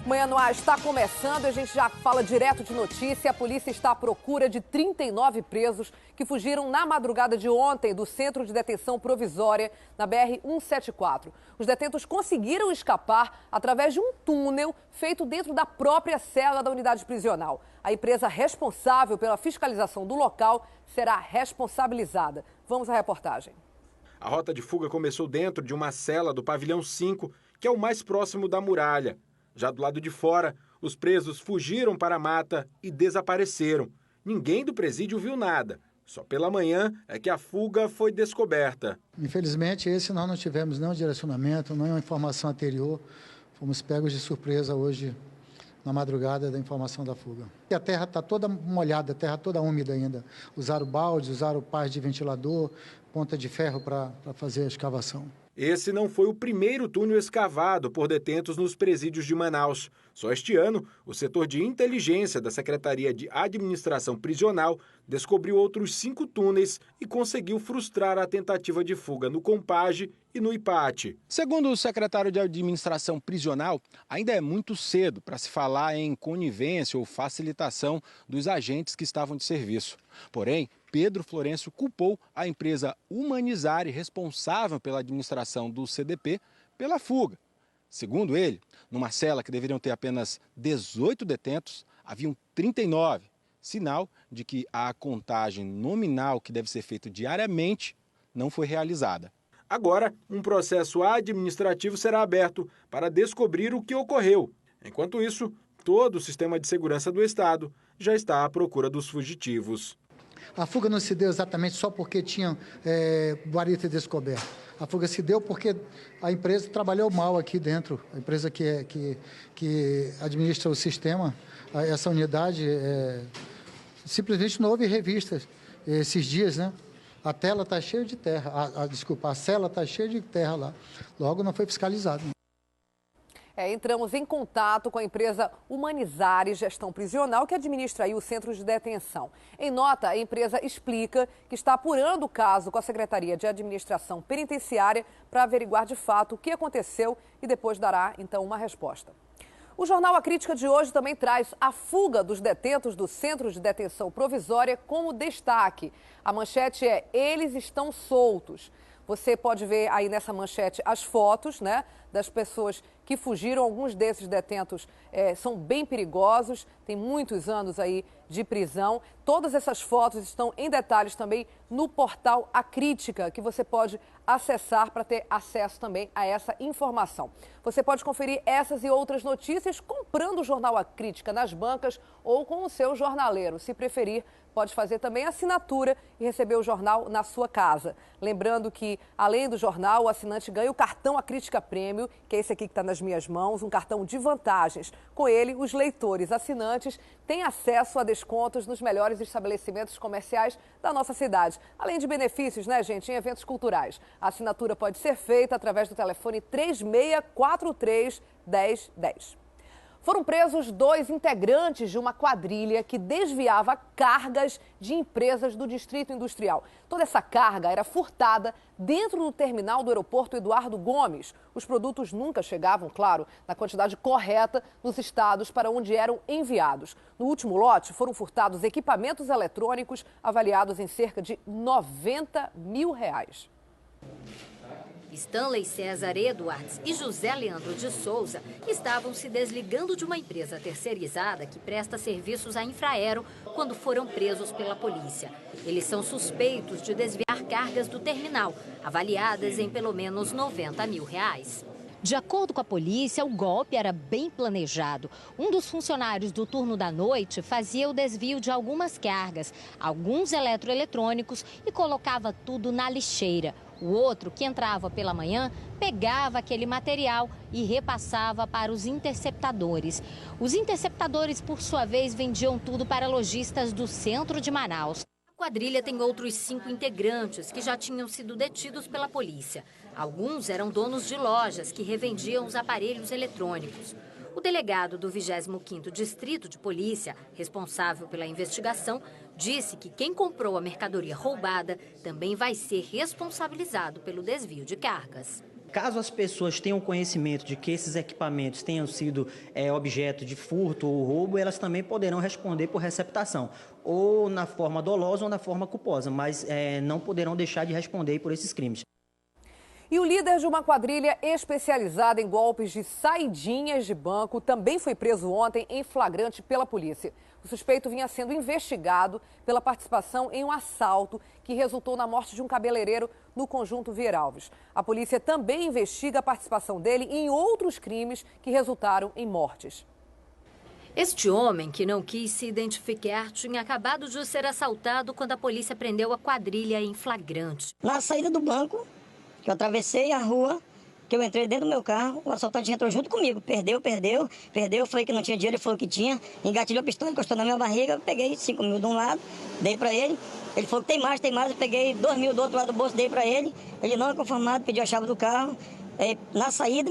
Manhã no Ar está começando, a gente já fala direto de notícia. A polícia está à procura de 39 presos que fugiram na madrugada de ontem do Centro de Detenção Provisória na BR-174. Os detentos conseguiram escapar através de um túnel feito dentro da própria cela da unidade prisional. A empresa responsável pela fiscalização do local será responsabilizada. Vamos à reportagem. A rota de fuga começou dentro de uma cela do pavilhão 5, que é o mais próximo da muralha. Já do lado de fora, os presos fugiram para a mata e desapareceram. Ninguém do presídio viu nada. Só pela manhã é que a fuga foi descoberta. Infelizmente, nós não tivemos nenhum direcionamento, nenhuma informação anterior. Fomos pegos de surpresa hoje, na madrugada da informação da fuga. E a terra está toda molhada, a terra toda úmida ainda. Usaram balde, usaram pás de ventilador, ponta de ferro para fazer a escavação. Esse não foi o primeiro túnel escavado por detentos nos presídios de Manaus. Só este ano, o setor de inteligência da Secretaria de Administração Prisional descobriu outros 5 túneis e conseguiu frustrar a tentativa de fuga no Compage e no Ipate. Segundo o secretário de Administração Prisional, ainda é muito cedo para se falar em conivência ou facilitação dos agentes que estavam de serviço. Porém, Pedro Florencio culpou a empresa Humanizare, responsável pela administração do CDP, pela fuga. Segundo ele, numa cela que deveriam ter apenas 18 detentos, haviam 39, sinal de que a contagem nominal que deve ser feita diariamente não foi realizada. Agora, um processo administrativo será aberto para descobrir o que ocorreu. Enquanto isso, todo o sistema de segurança do Estado já está à procura dos fugitivos. A fuga não se deu exatamente só porque tinha guarita descoberta. A fuga se deu porque a empresa trabalhou mal aqui dentro. A empresa que administra o sistema, essa unidade, simplesmente não houve revistas esses dias, né? A tela está cheia de terra, a cela está cheia de terra lá. Logo não foi fiscalizado. Entramos em contato com a empresa Humanizare Gestão Prisional, que administra aí o centro de detenção. Em nota, a empresa explica que está apurando o caso com a Secretaria de Administração Penitenciária para averiguar de fato o que aconteceu e depois dará, então, uma resposta. O jornal A Crítica de hoje também traz a fuga dos detentos do Centro de Detenção Provisória como destaque. A manchete é: eles estão soltos. Você pode ver aí nessa manchete as fotos, né, das pessoas que fugiram. Alguns desses detentos são bem perigosos, têm muitos anos aí de prisão. Todas essas fotos estão em detalhes também no portal A Crítica, que você pode acessar para ter acesso também a essa informação. Você pode conferir essas e outras notícias comprando o jornal A Crítica nas bancas ou com o seu jornaleiro. Se preferir, pode fazer também assinatura e receber o jornal na sua casa. Lembrando que, além do jornal, o assinante ganha o cartão A Crítica Prêmio, que é esse aqui que está nas minhas mãos, um cartão de vantagens. Com ele, os leitores assinantes têm acesso a descontos nos melhores estabelecimentos comerciais da nossa cidade. Além de benefícios, né, gente, em eventos culturais. A assinatura pode ser feita através do telefone 3643-1010. Foram presos 2 integrantes de uma quadrilha que desviava cargas de empresas do Distrito Industrial. Toda essa carga era furtada dentro do terminal do aeroporto Eduardo Gomes. Os produtos nunca chegavam, claro, na quantidade correta nos estados para onde eram enviados. No último lote, foram furtados equipamentos eletrônicos avaliados em cerca de R$90 mil. Stanley César Eduardes e José Leandro de Souza estavam se desligando de uma empresa terceirizada que presta serviços à Infraero quando foram presos pela polícia. Eles são suspeitos de desviar cargas do terminal, avaliadas em pelo menos R$90 mil. De acordo com a polícia, o golpe era bem planejado. Um dos funcionários do turno da noite fazia o desvio de algumas cargas, alguns eletroeletrônicos e colocava tudo na lixeira. O outro, que entrava pela manhã, pegava aquele material e repassava para os interceptadores. Os interceptadores, por sua vez, vendiam tudo para lojistas do centro de Manaus. A quadrilha tem outros 5 integrantes que já tinham sido detidos pela polícia. Alguns eram donos de lojas que revendiam os aparelhos eletrônicos. O delegado do 25º Distrito de Polícia, responsável pela investigação, disse que quem comprou a mercadoria roubada também vai ser responsabilizado pelo desvio de cargas. Caso as pessoas tenham conhecimento de que esses equipamentos tenham sido objeto de furto ou roubo, elas também poderão responder por receptação, ou na forma dolosa ou na forma culposa, mas não poderão deixar de responder por esses crimes. E o líder de uma quadrilha especializada em golpes de saidinhas de banco também foi preso ontem em flagrante pela polícia. O suspeito vinha sendo investigado pela participação em um assalto que resultou na morte de um cabeleireiro no conjunto Vieralves. A polícia também investiga a participação dele em outros crimes que resultaram em mortes. Este homem, que não quis se identificar, tinha acabado de ser assaltado quando a polícia prendeu a quadrilha em flagrante. Na saída do banco, que eu atravessei a rua, que eu entrei dentro do meu carro, o assaltante entrou junto comigo. Perdeu. Eu falei que não tinha dinheiro, ele falou que tinha. Engatilhou a pistola, encostou na minha barriga, eu peguei 5 mil de um lado, dei pra ele. Ele falou que tem mais, eu peguei 2 mil do outro lado do bolso, dei pra ele. Ele não é conformado, pediu a chave do carro. Na saída,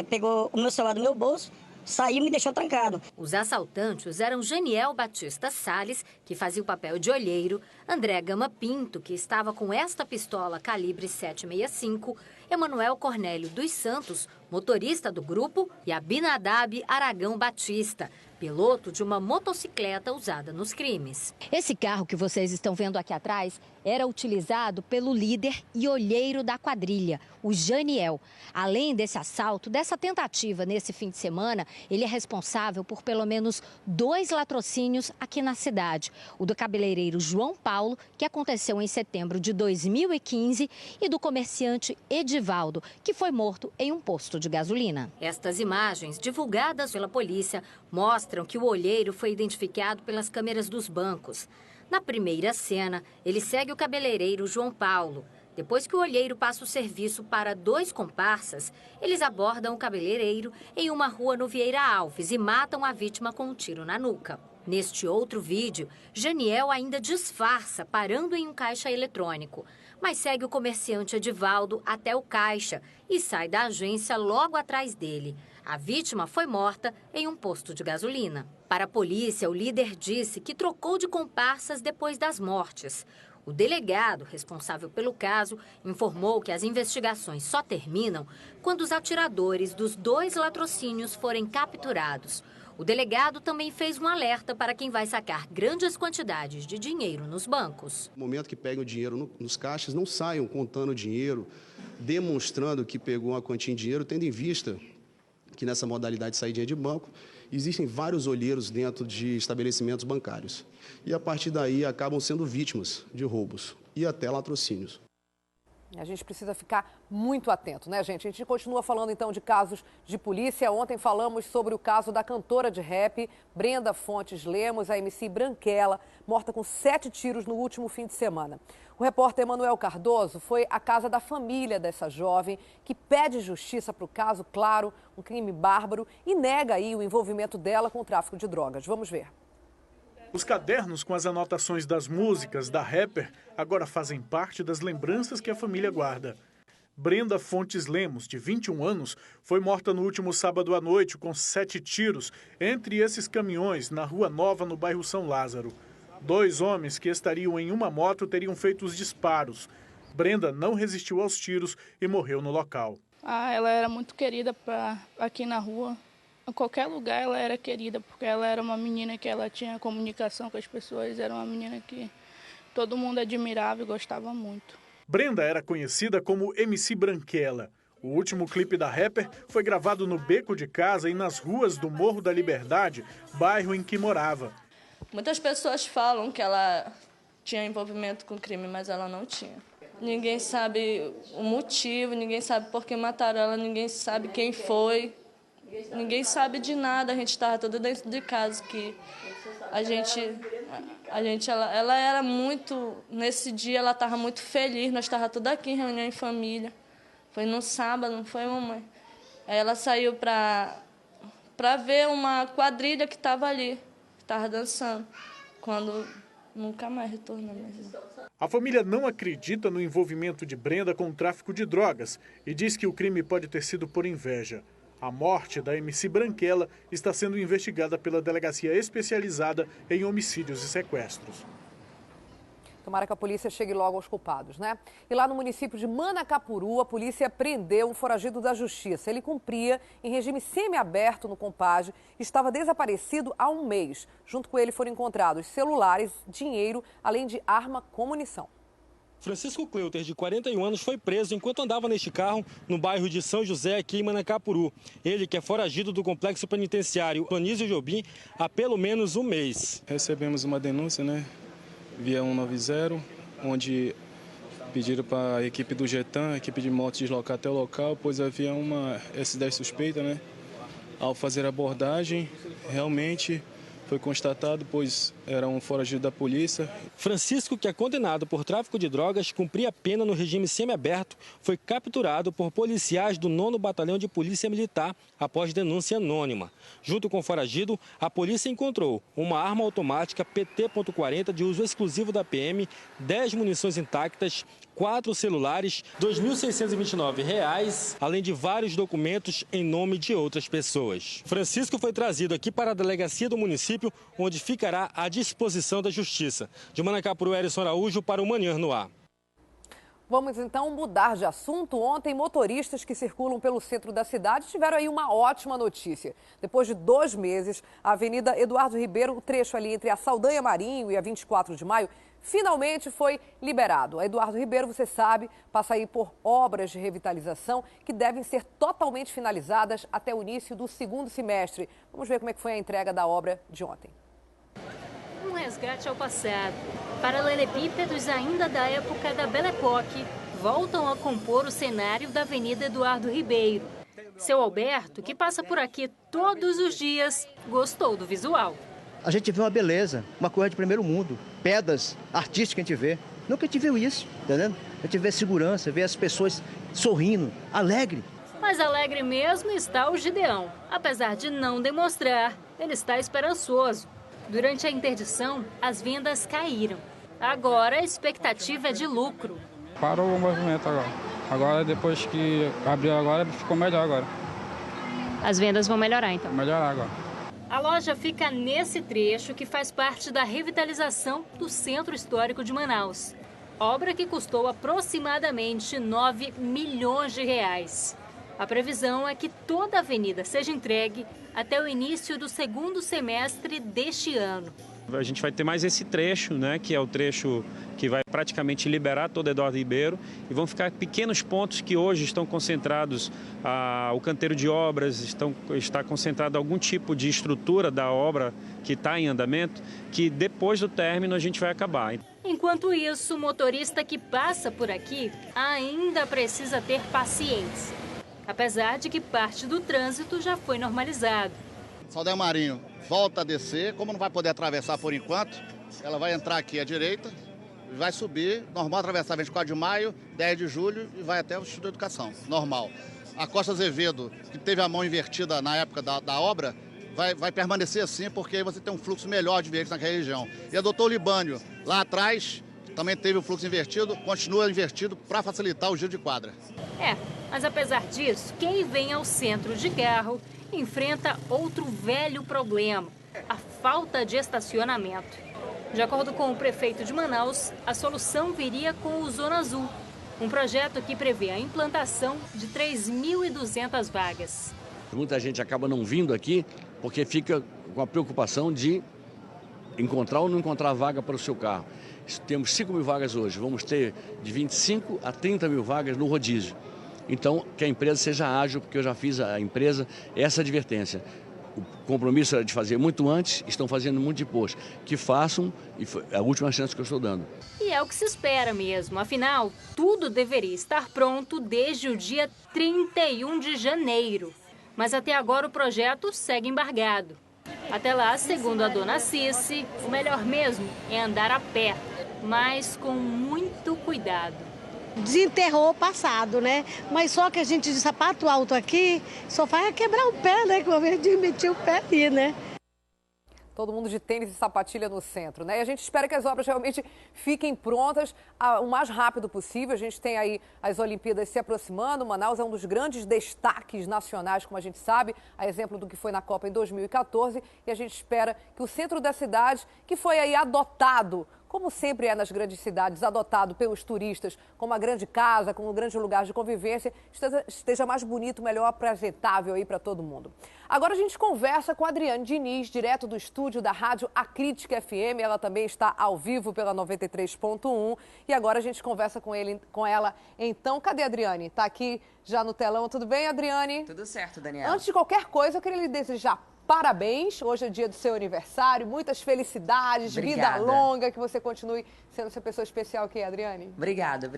pegou o meu celular do meu bolso. Saiu e me deixou trancado. Os assaltantes eram Janiel Batista Salles, que fazia o papel de olheiro, André Gama Pinto, que estava com esta pistola calibre 7,65, Emanuel Cornélio dos Santos, motorista do grupo, e Abinadab Aragão Batista, piloto de uma motocicleta usada nos crimes. Esse carro que vocês estão vendo aqui atrás era utilizado pelo líder e olheiro da quadrilha, o Janiel. Além desse assalto, dessa tentativa nesse fim de semana, ele é responsável por pelo menos 2 latrocínios aqui na cidade. O do cabeleireiro João Paulo, que aconteceu em setembro de 2015, e do comerciante Edivaldo, que foi morto em um posto de gasolina. Estas imagens, divulgadas pela polícia, mostram que o olheiro foi identificado pelas câmeras dos bancos. Na primeira cena, ele segue o cabeleireiro João Paulo. Depois que o olheiro passa o serviço para 2 comparsas, eles abordam o cabeleireiro em uma rua no Vieira Alves e matam a vítima com um tiro na nuca. Neste outro vídeo, Janiel ainda disfarça parando em um caixa eletrônico, mas segue o comerciante Edivaldo até o caixa e sai da agência logo atrás dele. A vítima foi morta em um posto de gasolina. Para a polícia, o líder disse que trocou de comparsas depois das mortes. O delegado, responsável pelo caso, informou que as investigações só terminam quando os atiradores dos 2 latrocínios forem capturados. O delegado também fez um alerta para quem vai sacar grandes quantidades de dinheiro nos bancos. No momento que pegam o dinheiro nos caixas, não saiam contando o dinheiro, demonstrando que pegou uma quantia em dinheiro, tendo em vista que nessa modalidade de saída de banco, existem vários olheiros dentro de estabelecimentos bancários. E a partir daí acabam sendo vítimas de roubos e até latrocínios. A gente precisa ficar muito atento, né, gente? A gente continua falando, então, de casos de polícia. Ontem falamos sobre o caso da cantora de rap, Brenda Fontes Lemos, a MC Branquela, morta com 7 tiros no último fim de semana. O repórter Emanuel Cardoso foi à casa da família dessa jovem, que pede justiça para o caso, claro, um crime bárbaro, e nega aí o envolvimento dela com o tráfico de drogas. Vamos ver. Os cadernos com as anotações das músicas da rapper agora fazem parte das lembranças que a família guarda. Brenda Fontes Lemos, de 21 anos, foi morta no último sábado à noite com 7 tiros entre esses caminhões na Rua Nova, no bairro São Lázaro. 2 homens que estariam em uma moto teriam feito os disparos. Brenda não resistiu aos tiros e morreu no local. Ela era muito querida aqui na rua. Em qualquer lugar ela era querida, porque ela era uma menina que ela tinha comunicação com as pessoas, era uma menina que todo mundo admirava e gostava muito. Brenda era conhecida como MC Branquela. O último clipe da rapper foi gravado no beco de casa e nas ruas do Morro da Liberdade, bairro em que morava. Muitas pessoas falam que ela tinha envolvimento com crime, mas ela não tinha. Ninguém sabe o motivo, ninguém sabe por que mataram ela, ninguém sabe quem foi. Ninguém sabe de nada, a gente estava tudo dentro de casa, que ela era muito, nesse dia ela estava muito feliz, nós estávamos tudo aqui em reunião em família. Foi no sábado, não foi, mamãe? Aí ela saiu para ver uma quadrilha que estava ali, que estava dançando, quando nunca mais retornou mesmo. A família não acredita no envolvimento de Brenda com o tráfico de drogas e diz que o crime pode ter sido por inveja. A morte da MC Branquela está sendo investigada pela Delegacia Especializada em Homicídios e Sequestros. Tomara que a polícia chegue logo aos culpados, né? E lá no município de Manacapuru, a polícia prendeu um foragido da justiça. Ele cumpria em regime semiaberto no Compage e estava desaparecido há um mês. Junto com ele foram encontrados celulares, dinheiro, além de arma com munição. Francisco Cleuter, de 41 anos, foi preso enquanto andava neste carro no bairro de São José, aqui em Manacapuru. Ele, que é foragido do complexo penitenciário Anísio Jobim há pelo menos um mês. Recebemos uma denúncia, via 190, onde pediram para a equipe do Getan, a equipe de motos, deslocar até o local, pois havia uma S10 suspeita, Ao fazer a abordagem, realmente foi constatado, pois era um foragido da polícia. Francisco, que é condenado por tráfico de drogas, cumpria pena no regime semiaberto, foi capturado por policiais do 9º Batalhão de Polícia Militar após denúncia anônima. Junto com o foragido, a polícia encontrou uma arma automática PT.40 de uso exclusivo da PM, 10 munições intactas, 4 celulares, R$ 2.629, além de vários documentos em nome de outras pessoas. Francisco foi trazido aqui para a delegacia do município, onde ficará à disposição da Justiça. De Manacapuru, Erison Araújo para o Manhã no Ar. Vamos então mudar de assunto. Ontem, motoristas que circulam pelo centro da cidade tiveram aí uma ótima notícia. Depois de 2 meses, a Avenida Eduardo Ribeiro, o trecho ali entre a Saldanha Marinho e a 24 de Maio, finalmente foi liberado. A Eduardo Ribeiro, você sabe, passa aí por obras de revitalização que devem ser totalmente finalizadas até o início do 2º semestre. Vamos ver como é que foi a entrega da obra de ontem. Um resgate ao passado. Paralelepípedos ainda da época da Belle Époque voltam a compor o cenário da Avenida Eduardo Ribeiro. Seu Alberto, que passa por aqui todos os dias, gostou do visual. A gente vê uma beleza, uma coisa de primeiro mundo, pedras artísticas que a gente vê. Nunca a gente viu isso, entendendo? A gente vê segurança, vê as pessoas sorrindo, alegre. Mas alegre mesmo está o Gideão. Apesar de não demonstrar, ele está esperançoso. Durante a interdição, as vendas caíram. Agora a expectativa é de lucro. Parou o movimento agora. Agora, depois que abriu agora, ficou melhor agora. As vendas vão melhorar, então? Melhorar agora. A loja fica nesse trecho que faz parte da revitalização do Centro Histórico de Manaus. Obra que custou aproximadamente R$ 9 milhões. A previsão é que toda a avenida seja entregue até o início do 2º semestre deste ano. A gente vai ter mais esse trecho, que é o trecho que vai praticamente liberar todo Eduardo Ribeiro, e vão ficar pequenos pontos que hoje estão concentrados o canteiro de obras, está concentrado algum tipo de estrutura da obra que está em andamento, que depois do término a gente vai acabar. Enquanto isso, o motorista que passa por aqui ainda precisa ter paciência, apesar de que parte do trânsito já foi normalizado. Saldanha Marinho volta a descer, como não vai poder atravessar por enquanto, ela vai entrar aqui à direita, vai subir, normal atravessar 24 de maio, 10 de julho e vai até o Instituto de Educação, normal. A Costa Azevedo, que teve a mão invertida na época da obra, vai permanecer assim, porque aí você tem um fluxo melhor de veículos naquela região. E a Doutor Libânio, lá atrás, também teve o fluxo invertido, continua invertido para facilitar o giro de quadra. Mas apesar disso, quem vem ao centro de carro enfrenta outro velho problema, a falta de estacionamento. De acordo com o prefeito de Manaus, a solução viria com o Zona Azul, um projeto que prevê a implantação de 3.200 vagas. Muita gente acaba não vindo aqui porque fica com a preocupação de encontrar ou não encontrar vaga para o seu carro. Temos 5 mil vagas hoje, vamos ter de 25 a 30 mil vagas no rodízio. Então, que a empresa seja ágil, porque eu já fiz a empresa essa advertência. O compromisso era de fazer muito antes, estão fazendo muito depois. Que façam, e foi a última chance que eu estou dando. E é o que se espera mesmo. Afinal, tudo deveria estar pronto desde o dia 31 de janeiro. Mas até agora o projeto segue embargado. Até lá, segundo a dona Cici, o melhor mesmo é andar a pé, mas com muito cuidado. Desenterrou o passado, Mas só que a gente de sapato alto aqui só faz quebrar o pé, Que eu vejo de meter o pé ali, Todo mundo de tênis e sapatilha no centro, E a gente espera que as obras realmente fiquem prontas o mais rápido possível. A gente tem aí as Olimpíadas se aproximando. Manaus é um dos grandes destaques nacionais, como a gente sabe, a exemplo do que foi na Copa em 2014. E a gente espera que o centro da cidade, que foi aí adotado como sempre é nas grandes cidades, adotado pelos turistas como uma grande casa, como um grande lugar de convivência, esteja mais bonito, melhor apresentável aí para todo mundo. Agora a gente conversa com a Adriane Diniz, direto do estúdio da rádio A Crítica FM. Ela também está ao vivo pela 93.1 e agora a gente conversa com ela. Então, cadê a Adriane? Está aqui já no telão. Tudo bem, Adriane? Tudo certo, Daniela. Antes de qualquer coisa, eu queria lhe desejar parabéns. Hoje é dia do seu aniversário. Muitas felicidades, Obrigada. Vida longa, que você continue sendo essa pessoa especial aqui, Adriane. Obrigada.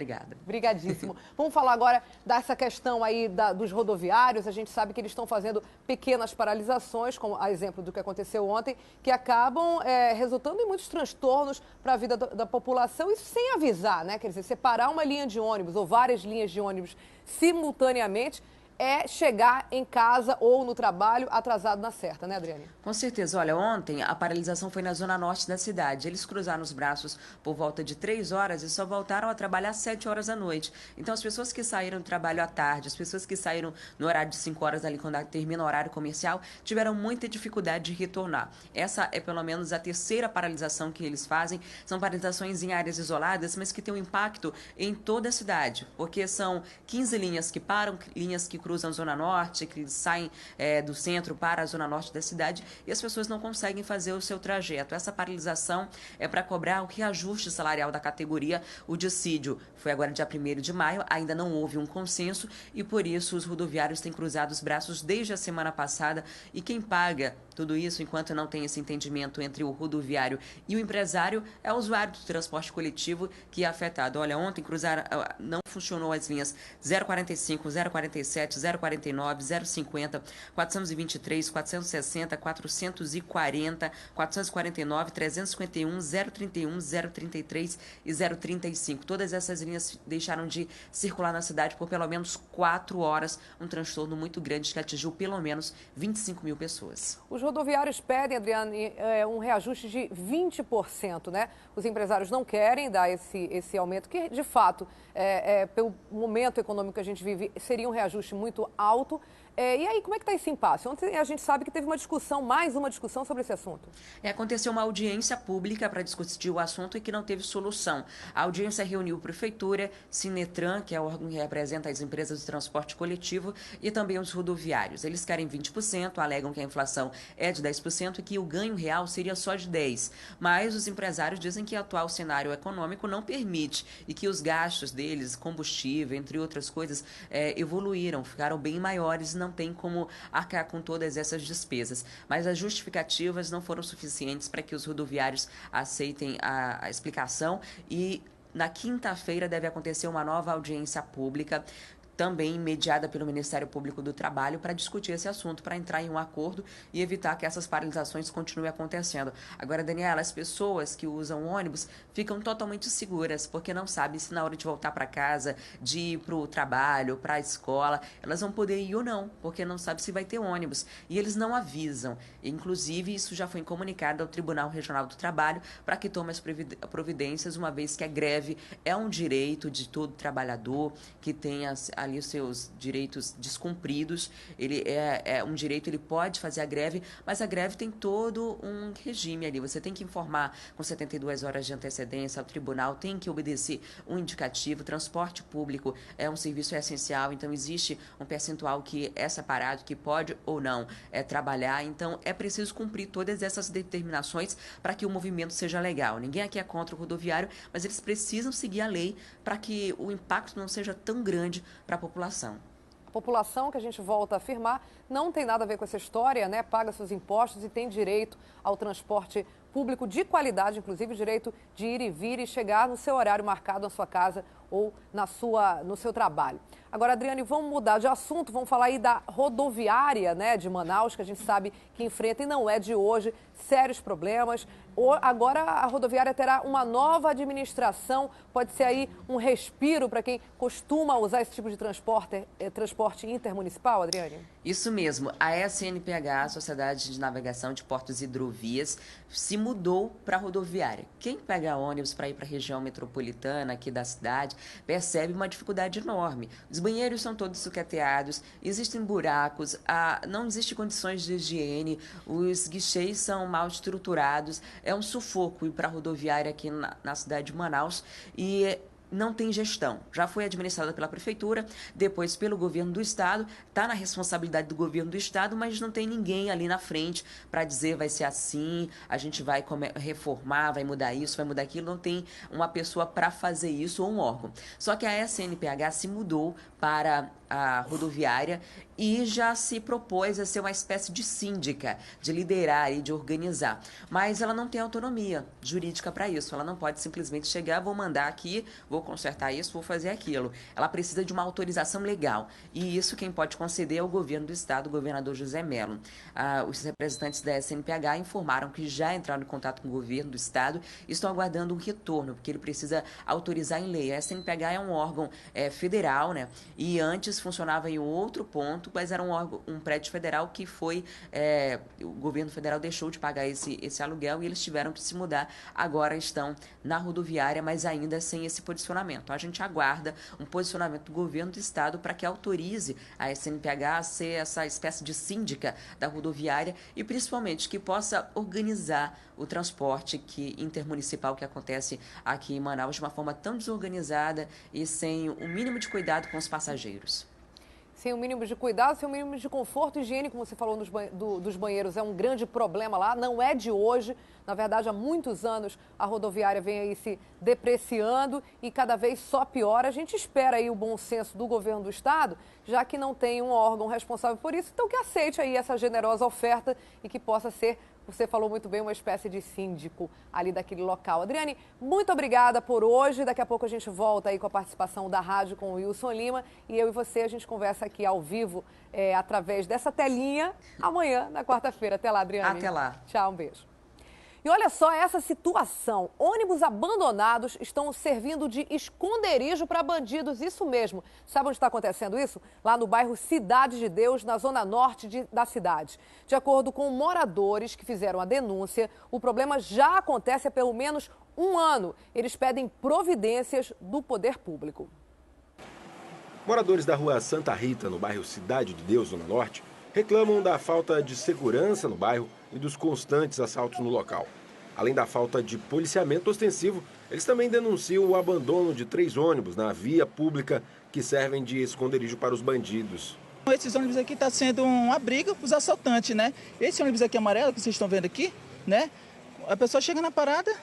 Obrigadíssimo. Vamos falar agora dessa questão aí dos rodoviários. A gente sabe que eles estão fazendo pequenas paralisações, como a exemplo do que aconteceu ontem, que acabam resultando em muitos transtornos para a vida da população, isso sem avisar, né? Quer dizer, separar uma linha de ônibus ou várias linhas de ônibus simultaneamente é chegar em casa ou no trabalho atrasado na certa, né, Adriane? Com certeza. Olha, ontem a paralisação foi na zona norte da cidade. Eles cruzaram os braços por volta de 3 horas e só voltaram a trabalhar às 7 horas da noite. Então, as pessoas que saíram do trabalho à tarde, as pessoas que saíram no horário de 5 horas, ali quando termina o horário comercial, tiveram muita dificuldade de retornar. Essa é pelo menos a terceira paralisação que eles fazem. São paralisações em áreas isoladas, mas que têm um impacto em toda a cidade, porque são 15 linhas que param, linhas que cruzam a Zona Norte, que saem do centro para a Zona Norte da cidade e as pessoas não conseguem fazer o seu trajeto. Essa paralisação é para cobrar o reajuste salarial da categoria. O dissídio foi agora dia 1º de maio, ainda não houve um consenso e por isso os rodoviários têm cruzado os braços desde a semana passada e quem paga tudo isso, enquanto não tem esse entendimento entre o rodoviário e o empresário, é o usuário do transporte coletivo que é afetado. Olha, ontem não funcionou as linhas 045, 047, 049, 050, 423, 460, 440, 449, 351, 031, 033 e 035. Todas essas linhas deixaram de circular na cidade por pelo menos 4 horas, um transtorno muito grande que atingiu pelo menos 25 mil pessoas. Os rodoviários pedem, Adriane, um reajuste de 20%, né? Os empresários não querem dar esse aumento, que de fato, pelo momento econômico que a gente vive, seria um reajuste muito alto. E aí, como é que está esse impasse? Ontem a gente sabe que teve mais uma discussão sobre esse assunto. Aconteceu uma audiência pública para discutir o assunto e que não teve solução. A audiência reuniu Prefeitura, Sinetran, que é o órgão que representa as empresas de transporte coletivo, e também os rodoviários. Eles querem 20%, alegam que a inflação é de 10% e que o ganho real seria só de 10%. Mas os empresários dizem que o atual cenário econômico não permite e que os gastos deles, combustível, entre outras coisas, evoluíram, ficaram bem maiores, não tem como arcar com todas essas despesas. Mas as justificativas não foram suficientes para que os rodoviários aceitem a explicação e na quinta-feira deve acontecer uma nova audiência pública, também mediada pelo Ministério Público do Trabalho, para discutir esse assunto, para entrar em um acordo e evitar que essas paralisações continuem acontecendo. Agora, Daniela, as pessoas que usam ônibus ficam totalmente seguras, porque não sabem se na hora de voltar para casa, de ir para o trabalho, para a escola, elas vão poder ir ou não, porque não sabem se vai ter ônibus. E eles não avisam. Inclusive, isso já foi comunicado ao Tribunal Regional do Trabalho para que tome as providências, uma vez que a greve é um direito de todo trabalhador que tenha ali os seus direitos descumpridos. Ele é um direito, ele pode fazer a greve, mas a greve tem todo um regime ali. Você tem que informar com 72 horas de antecedência ao tribunal, tem que obedecer um indicativo. Transporte público é um serviço essencial, então existe um percentual que é separado, que pode ou não trabalhar. Então é preciso cumprir todas essas determinações para que o movimento seja legal. Ninguém aqui é contra o rodoviário, mas eles precisam seguir a lei para que o impacto não seja tão grande para a população. A população, que a gente volta a afirmar, não tem nada a ver com essa história, né? Paga seus impostos e tem direito ao transporte público de qualidade, inclusive o direito de ir e vir e chegar no seu horário marcado na sua casa ou no seu trabalho. Agora, Adriane, vamos mudar de assunto, vamos falar aí da rodoviária, né, de Manaus, que a gente sabe que enfrenta, e não é de hoje, sérios problemas. Agora a rodoviária terá uma nova administração, pode ser aí um respiro para quem costuma usar esse tipo de transporte intermunicipal, Adriane? Isso mesmo, a SNPH, a Sociedade de Navegação de Portos e Hidrovias, se mudou para a rodoviária. Quem pega ônibus para ir para a região metropolitana aqui da cidade percebe uma dificuldade enorme. Os banheiros são todos sucateados, existem buracos, não existe condições de higiene, os guichês são mal estruturados, é um sufoco ir para a rodoviária aqui na cidade de Manaus e não tem gestão. Já foi administrada pela prefeitura, depois pelo governo do estado, está na responsabilidade do governo do estado, mas não tem ninguém ali na frente para dizer vai ser assim, a gente vai reformar, vai mudar isso, vai mudar aquilo, não tem uma pessoa para fazer isso ou um órgão. Só que a SNPH se mudou para a rodoviária e já se propôs a ser uma espécie de síndica, de liderar e de organizar. Mas ela não tem autonomia jurídica para isso. Ela não pode simplesmente chegar, vou mandar aqui, vou consertar isso, vou fazer aquilo. Ela precisa de uma autorização legal. E isso quem pode conceder é o governo do estado, o governador José Mello. Os representantes da SNPH informaram que já entraram em contato com o governo do estado e estão aguardando um retorno, porque ele precisa autorizar em lei. A SNPH é um órgão federal, né? E antes funcionava em outro ponto, mas era um prédio federal que foi... o governo federal deixou de pagar esse aluguel e eles tiveram que se mudar. Agora estão na rodoviária, mas ainda sem esse posicionamento. A gente aguarda um posicionamento do governo do estado para que autorize a SNPH a ser essa espécie de síndica da rodoviária e principalmente que possa organizar o transporte intermunicipal que acontece aqui em Manaus de uma forma tão desorganizada e sem o mínimo de cuidado com os passageiros. Sem o mínimo de cuidado, sem o mínimo de conforto e higiene, como você falou dos banheiros, é um grande problema lá, não é de hoje. Na verdade, há muitos anos a rodoviária vem aí se depreciando e cada vez só piora. A gente espera aí o bom senso do governo do estado, já que não tem um órgão responsável por isso, então que aceite aí essa generosa oferta e que possa ser, você falou muito bem, uma espécie de síndico ali daquele local. Adriane, muito obrigada por hoje. Daqui a pouco a gente volta aí com a participação da rádio com o Wilson Lima e eu e você a gente conversa aqui ao vivo através dessa telinha amanhã, na quarta-feira. Até lá, Adriane. Até lá. Tchau, um beijo. E olha só essa situação, ônibus abandonados estão servindo de esconderijo para bandidos, isso mesmo. Sabe onde está acontecendo isso? Lá no bairro Cidade de Deus, na zona norte da cidade. De acordo com moradores que fizeram a denúncia, o problema já acontece há pelo menos um ano. Eles pedem providências do poder público. Moradores da rua Santa Rita, no bairro Cidade de Deus, zona norte, reclamam da falta de segurança no bairro e dos constantes assaltos no local. Além da falta de policiamento ostensivo, eles também denunciam o abandono de 3 ônibus na via pública que servem de esconderijo para os bandidos. Esses ônibus aqui estão sendo um abrigo para os assaltantes, né? Esse ônibus aqui amarelo que vocês estão vendo aqui, né? A pessoa chega na parada,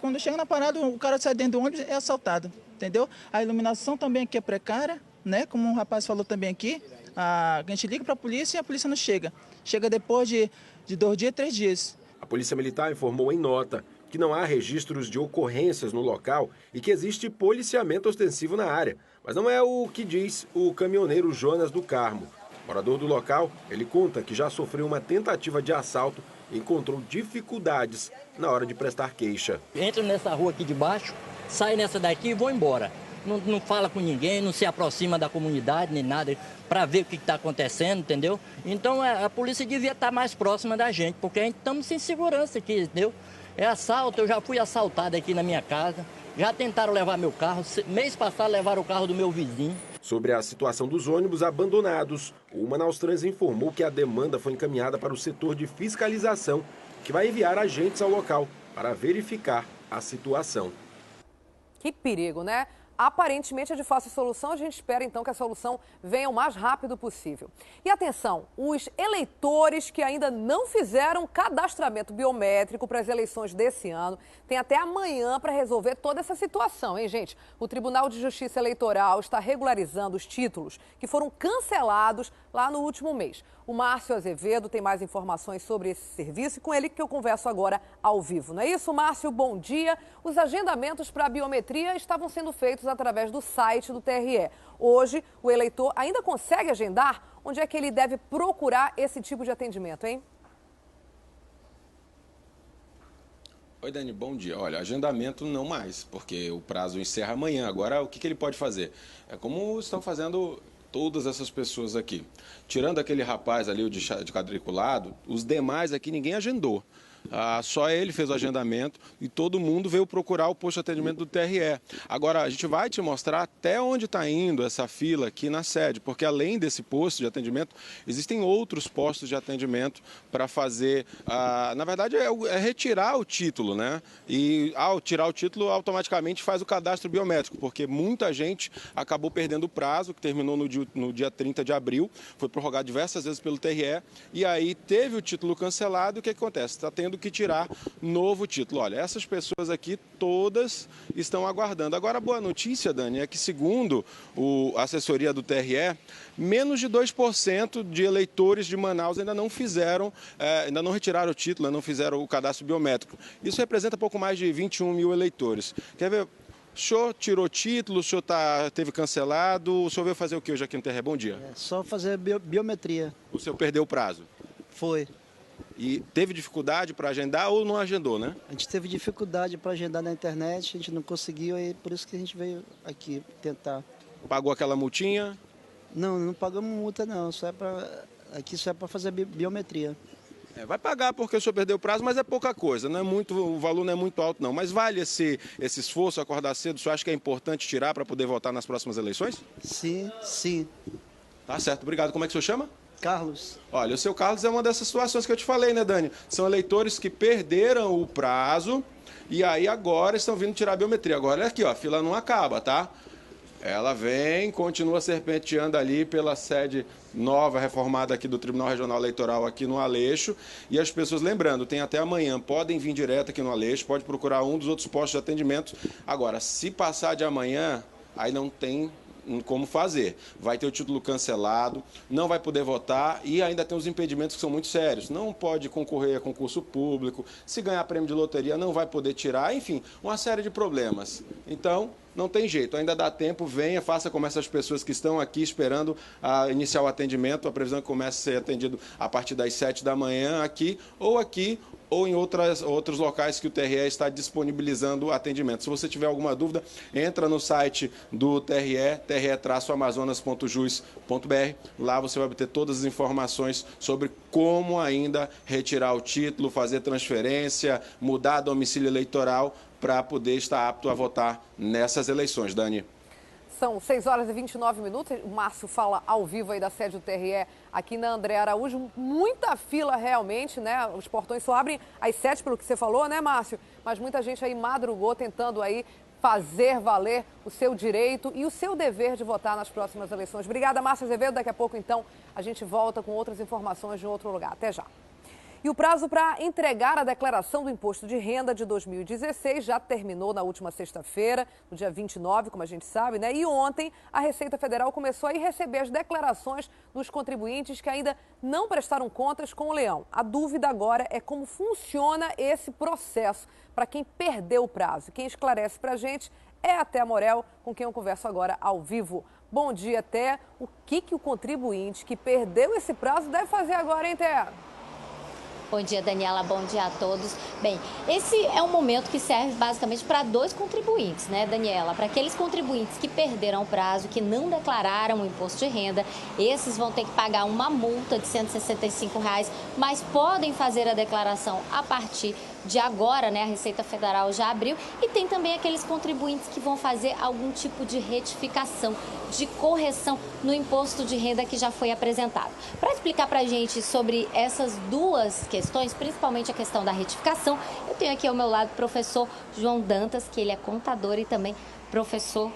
quando chega na parada o cara sai dentro do ônibus e é assaltado, entendeu? A iluminação também aqui é precária, né? Como um rapaz falou também aqui, a gente liga para a polícia e a polícia não chega. Chega depois de 2 dias, 3 dias. A Polícia Militar informou em nota que não há registros de ocorrências no local e que existe policiamento ostensivo na área. Mas não é o que diz o caminhoneiro Jonas do Carmo. Morador do local, ele conta que já sofreu uma tentativa de assalto e encontrou dificuldades na hora de prestar queixa. Entra nessa rua aqui de baixo, sai nessa daqui e vou embora. Não fala com ninguém, não se aproxima da comunidade nem nada para ver o que está acontecendo, entendeu? Então a polícia devia estar mais próxima da gente, porque a gente estamos sem segurança aqui, entendeu? É assalto, eu já fui assaltado aqui na minha casa, já tentaram levar meu carro, mês passado levaram o carro do meu vizinho. Sobre a situação dos ônibus abandonados, o Manaus Trans informou que a demanda foi encaminhada para o setor de fiscalização, que vai enviar agentes ao local para verificar a situação. Que perigo, né? Aparentemente é de fácil solução, a gente espera então que a solução venha o mais rápido possível. E atenção, os eleitores que ainda não fizeram cadastramento biométrico para as eleições desse ano têm até amanhã para resolver toda essa situação, hein, gente? O Tribunal de Justiça Eleitoral está regularizando os títulos que foram cancelados lá no último mês. O Márcio Azevedo tem mais informações sobre esse serviço e com ele que eu converso agora ao vivo. Não é isso, Márcio? Bom dia. Os agendamentos para a biometria estavam sendo feitos através do site do TRE. Hoje, o eleitor ainda consegue agendar? Onde é que ele deve procurar esse tipo de atendimento, hein? Oi, Dani, bom dia. Olha, agendamento não mais, porque o prazo encerra amanhã. Agora, o que ele pode fazer? É como estão fazendo todas essas pessoas aqui. Tirando aquele rapaz ali, o de quadriculado, os demais aqui ninguém agendou. Só ele fez o agendamento e todo mundo veio procurar o posto de atendimento do TRE. Agora, a gente vai te mostrar até onde está indo essa fila aqui na sede, porque além desse posto de atendimento, existem outros postos de atendimento para fazer, na verdade, é retirar o título, né? E ao tirar o título, automaticamente faz o cadastro biométrico, porque muita gente acabou perdendo o prazo, que terminou no dia 30 de abril, foi prorrogado diversas vezes pelo TRE, e aí teve o título cancelado, e o que acontece? Está tendo que tirar novo título. Olha, essas pessoas aqui todas estão aguardando. Agora, a boa notícia, Dani, é que segundo a assessoria do TRE, menos de 2% de eleitores de Manaus ainda não retiraram o título, ainda não fizeram o cadastro biométrico. Isso representa pouco mais de 21 mil eleitores. Quer ver? O senhor tirou título, o senhor teve cancelado, o senhor veio fazer o que hoje aqui no TRE? Bom dia. Só fazer biometria. O senhor perdeu o prazo? Foi. E teve dificuldade para agendar ou não agendou, né? A gente teve dificuldade para agendar na internet, a gente não conseguiu, e por isso que a gente veio aqui tentar. Pagou aquela multinha? Não pagamos multa não, aqui só é para fazer biometria. Vai pagar porque o senhor perdeu o prazo, mas é pouca coisa, não é muito, o valor não é muito alto não. Mas vale esse esforço, acordar cedo, o senhor acha que é importante tirar para poder votar nas próximas eleições? Sim. Tá certo, obrigado. Como é que o senhor chama? Carlos. Olha, o seu Carlos é uma dessas situações que eu te falei, né, Dani? São eleitores que perderam o prazo e aí agora estão vindo tirar a biometria. Agora, olha aqui, ó, a fila não acaba, tá? Ela vem, continua serpenteando ali pela sede nova, reformada aqui do Tribunal Regional Eleitoral aqui no Aleixo. E as pessoas, lembrando, tem até amanhã, podem vir direto aqui no Aleixo, pode procurar um dos outros postos de atendimento. Agora, se passar de amanhã, aí não tem como fazer. Vai ter o título cancelado, não vai poder votar e ainda tem os impedimentos que são muito sérios. Não pode concorrer a concurso público, se ganhar prêmio de loteria não vai poder tirar, enfim, uma série de problemas. Então, não tem jeito, ainda dá tempo, venha, faça como essas pessoas que estão aqui esperando iniciar o atendimento. A previsão é que comece a ser atendido a partir das 7 da manhã aqui ou em outros locais que o TRE está disponibilizando atendimento. Se você tiver alguma dúvida, entra no site do TRE, tre-amazonas.jus.br. Lá você vai obter todas as informações sobre como ainda retirar o título, fazer transferência, mudar domicílio eleitoral para poder estar apto a votar nessas eleições, Dani. São 6 horas e 29 minutos. O Márcio fala ao vivo aí da sede do TRE aqui na André Araújo. Muita fila realmente, né? Os portões só abrem às 7, pelo que você falou, né, Márcio? Mas muita gente aí madrugou tentando aí fazer valer o seu direito e o seu dever de votar nas próximas eleições. Obrigada, Márcio Azevedo. Daqui a pouco, então, a gente volta com outras informações de outro lugar. Até já. E o prazo para entregar a declaração do Imposto de Renda de 2016 já terminou na última sexta-feira, no dia 29, como a gente sabe, né? E ontem a Receita Federal começou a receber as declarações dos contribuintes que ainda não prestaram contas com o Leão. A dúvida agora é como funciona esse processo para quem perdeu o prazo. Quem esclarece para a gente é a Té Morel, com quem eu converso agora ao vivo. Bom dia, Té. O que o contribuinte que perdeu esse prazo deve fazer agora, hein, Té? Bom dia, Daniela. Bom dia a todos. Bem, esse é um momento que serve basicamente para dois contribuintes, né, Daniela? Para aqueles contribuintes que perderam o prazo, que não declararam o imposto de renda, esses vão ter que pagar uma multa de R$ 165, mas podem fazer a declaração a partir de agora, né? A Receita Federal já abriu. E tem também aqueles contribuintes que vão fazer algum tipo de retificação, de correção no imposto de renda que já foi apresentado. Para explicar para a gente sobre essas duas questões, principalmente a questão da retificação, eu tenho aqui ao meu lado o professor João Dantas, que ele é contador e também professor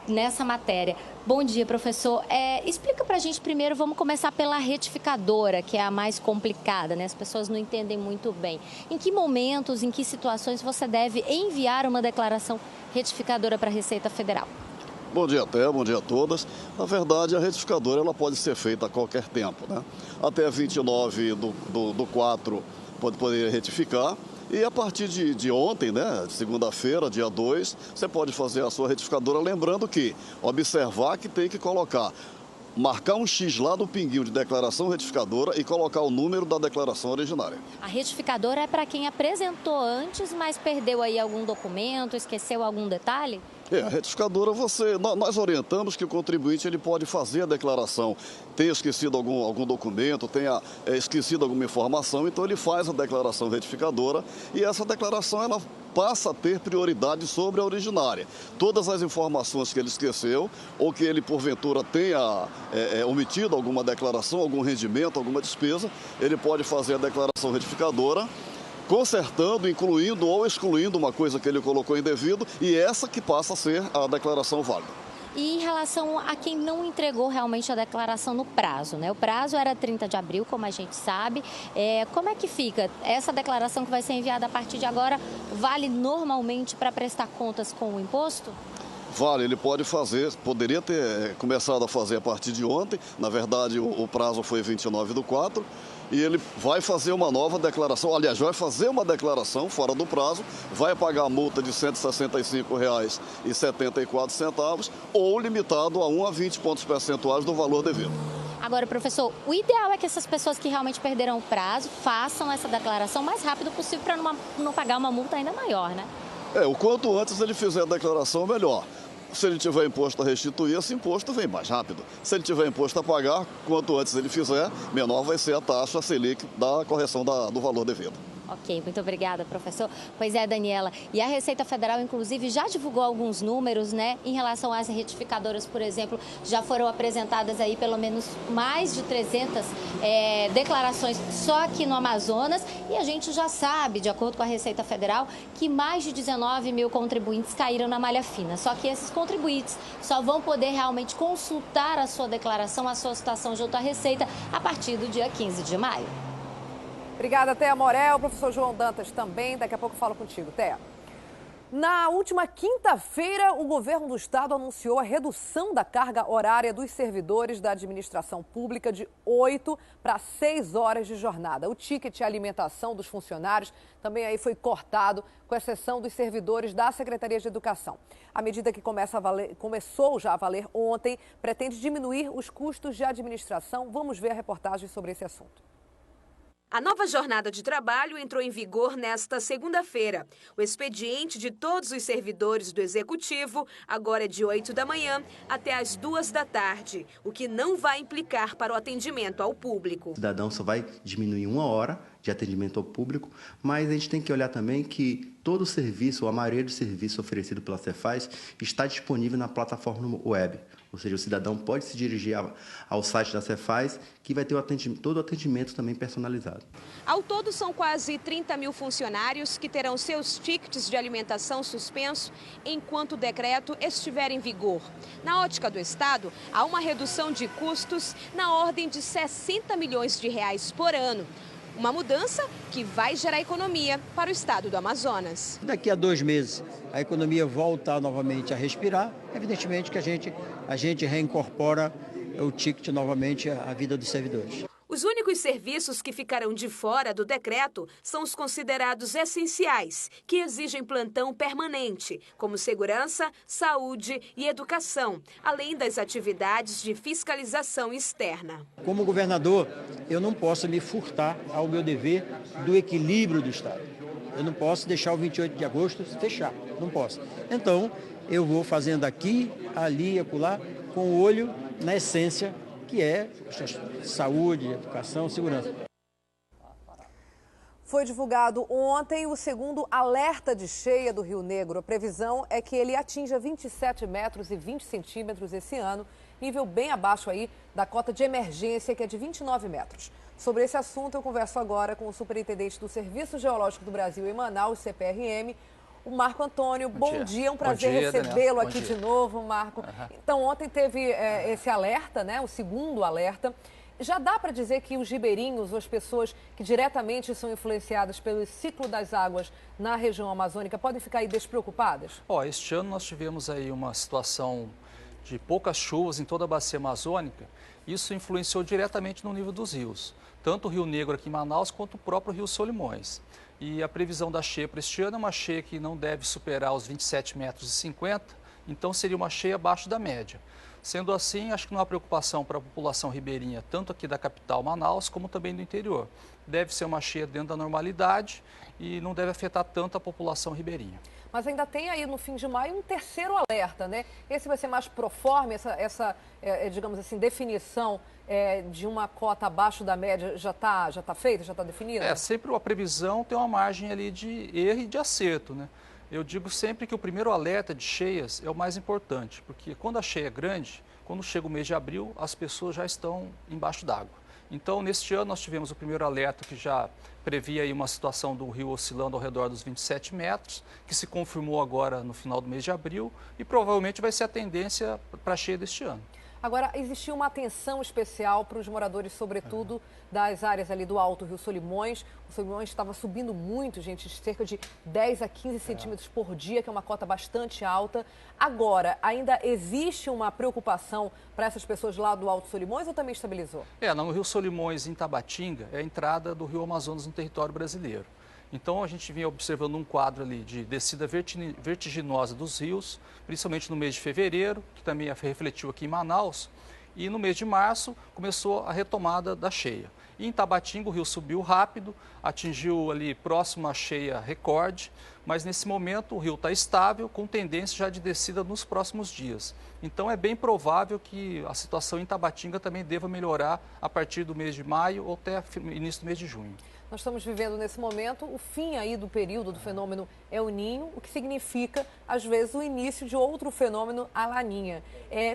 nessa matéria. Bom dia, professor. Explica pra gente primeiro, vamos começar pela retificadora, que é a mais complicada, né? As pessoas não entendem muito bem. Em que momentos, em que situações você deve enviar uma declaração retificadora para a Receita Federal? Bom dia, Té, bom dia a todas. Na verdade, a retificadora ela pode ser feita a qualquer tempo, né? Até 29 do 4 pode poder retificar. E a partir de ontem, né, segunda-feira, dia 2, você pode fazer a sua retificadora, lembrando que observar que tem que marcar um X lá no pinguinho de declaração retificadora e colocar o número da declaração originária. A retificadora é para quem apresentou antes, mas perdeu aí algum documento, esqueceu algum detalhe? A retificadora, nós orientamos que o contribuinte ele pode fazer a declaração, tenha esquecido algum documento, tenha esquecido alguma informação, então ele faz a declaração retificadora e essa declaração ela passa a ter prioridade sobre a originária. Todas as informações que ele esqueceu ou que ele porventura tenha omitido alguma declaração, algum rendimento, alguma despesa, ele pode fazer a declaração retificadora, consertando, incluindo ou excluindo uma coisa que ele colocou indevido e essa que passa a ser a declaração válida. E em relação a quem não entregou realmente a declaração no prazo, né? O prazo era 30 de abril, como a gente sabe. Como é que fica? Essa declaração que vai ser enviada a partir de agora vale normalmente para prestar contas com o imposto? Vale, ele pode fazer, poderia ter começado a fazer a partir de ontem, na verdade o prazo foi 29/4, e ele vai fazer uma nova declaração, aliás, vai fazer uma declaração fora do prazo, vai pagar a multa de R$ 165,74 ou limitado a 1 a 20 pontos percentuais do valor devido. Agora, professor, o ideal é que essas pessoas que realmente perderam o prazo façam essa declaração o mais rápido possível para não pagar uma multa ainda maior, né? O quanto antes ele fizer a declaração, melhor. Se ele tiver imposto a restituir, esse imposto vem mais rápido. Se ele tiver imposto a pagar, quanto antes ele fizer, menor vai ser a taxa Selic da correção do valor devido. Ok, muito obrigada, professor. Pois é, Daniela, e a Receita Federal, inclusive, já divulgou alguns números, né, em relação às retificadoras, por exemplo, já foram apresentadas aí pelo menos mais de 300 declarações só aqui no Amazonas, e a gente já sabe, de acordo com a Receita Federal, que mais de 19 mil contribuintes caíram na malha fina. Só que esses contribuintes só vão poder realmente consultar a sua declaração, a sua citação junto à Receita, a partir do dia 15 de maio. Obrigada, Thea Morel. Professor João Dantas também. Daqui a pouco eu falo contigo, Thea. Na última quinta-feira, o governo do estado anunciou a redução da carga horária dos servidores da administração pública de 8 para 6 horas de jornada. O ticket alimentação dos funcionários também aí foi cortado, com exceção dos servidores da Secretaria de Educação. A medida que começou já a valer ontem pretende diminuir os custos de administração. Vamos ver a reportagem sobre esse assunto. A nova jornada de trabalho entrou em vigor nesta segunda-feira. O expediente de todos os servidores do Executivo agora é de 8 da manhã até as 2 da tarde, o que não vai implicar para o atendimento ao público. O cidadão só vai diminuir 1 hora de atendimento ao público, mas a gente tem que olhar também que todo o serviço, ou a maioria dos serviços oferecidos pela Cefaz, está disponível na plataforma web. Ou seja, o cidadão pode se dirigir ao site da Cefaz, que vai ter todo o atendimento também personalizado. Ao todo, são quase 30 mil funcionários que terão seus tickets de alimentação suspenso enquanto o decreto estiver em vigor. Na ótica do Estado, há uma redução de custos na ordem de 60 milhões de reais por ano. Uma mudança que vai gerar economia para o estado do Amazonas. Daqui a 2 meses, a economia volta novamente a respirar. Evidentemente que a gente reincorpora o ticket novamente à vida dos servidores. Os únicos serviços que ficarão de fora do decreto são os considerados essenciais, que exigem plantão permanente, como segurança, saúde e educação, além das atividades de fiscalização externa. Como governador, eu não posso me furtar ao meu dever do equilíbrio do Estado. Eu não posso deixar o 28 de agosto fechar, não posso. Então, eu vou fazendo aqui, ali e acolá, com o olho na essência, que é saúde, educação, segurança. Foi divulgado ontem o segundo alerta de cheia do Rio Negro. A previsão é que ele atinja 27 metros e 20 centímetros esse ano, nível bem abaixo aí da cota de emergência, que é de 29 metros. Sobre esse assunto, eu converso agora com o superintendente do Serviço Geológico do Brasil em Manaus, CPRM, o Marco Antônio. Bom dia, um prazer recebê-lo aqui de novo, Marco. Então, ontem teve esse alerta, né, o segundo alerta. Já dá para dizer que os ribeirinhos, ou as pessoas que diretamente são influenciadas pelo ciclo das águas na região amazônica, podem ficar aí despreocupadas? Este ano nós tivemos aí uma situação de poucas chuvas em toda a bacia amazônica. Isso influenciou diretamente no nível dos rios, tanto o Rio Negro aqui em Manaus, quanto o próprio Rio Solimões. E a previsão da cheia para este ano é uma cheia que não deve superar os 27,50 metros, Então seria uma cheia abaixo da média. Sendo assim, acho que não há preocupação para a população ribeirinha, tanto aqui da capital Manaus, como também do interior. Deve ser uma cheia dentro da normalidade e não deve afetar tanto a população ribeirinha. Mas ainda tem aí no fim de maio um terceiro alerta, né? Esse vai ser mais proforme, essa digamos assim, definição de uma cota abaixo da média já tá feita, já está definida? Sempre a previsão tem uma margem ali de erro e de acerto, né? Eu digo sempre que o primeiro alerta de cheias é o mais importante, porque quando a cheia é grande, quando chega o mês de abril, as pessoas já estão embaixo d'água. Então, neste ano, nós tivemos o primeiro alerta que já previa aí uma situação do rio oscilando ao redor dos 27 metros, que se confirmou agora no final do mês de abril e provavelmente vai ser a tendência para a cheia deste ano. Agora, existia uma atenção especial para os moradores, sobretudo das áreas ali do Alto Rio Solimões. O Solimões estava subindo muito, gente, cerca de 10 a 15 centímetros por dia, que é uma cota bastante alta. Agora, ainda existe uma preocupação para essas pessoas lá do Alto Solimões ou também estabilizou? No Rio Solimões, em Tabatinga, é a entrada do Rio Amazonas no território brasileiro. Então, a gente vinha observando um quadro ali de descida vertiginosa dos rios, principalmente no mês de fevereiro, que também refletiu aqui em Manaus, e no mês de março começou a retomada da cheia. E em Tabatinga o rio subiu rápido, atingiu ali próximo à cheia recorde, mas nesse momento o rio está estável, com tendência já de descida nos próximos dias. Então é bem provável que a situação em Tabatinga também deva melhorar a partir do mês de maio ou até o início do mês de junho. Nós estamos vivendo nesse momento o fim aí do período do fenômeno El Niño, o que significa, às vezes, o início de outro fenômeno, a Laninha.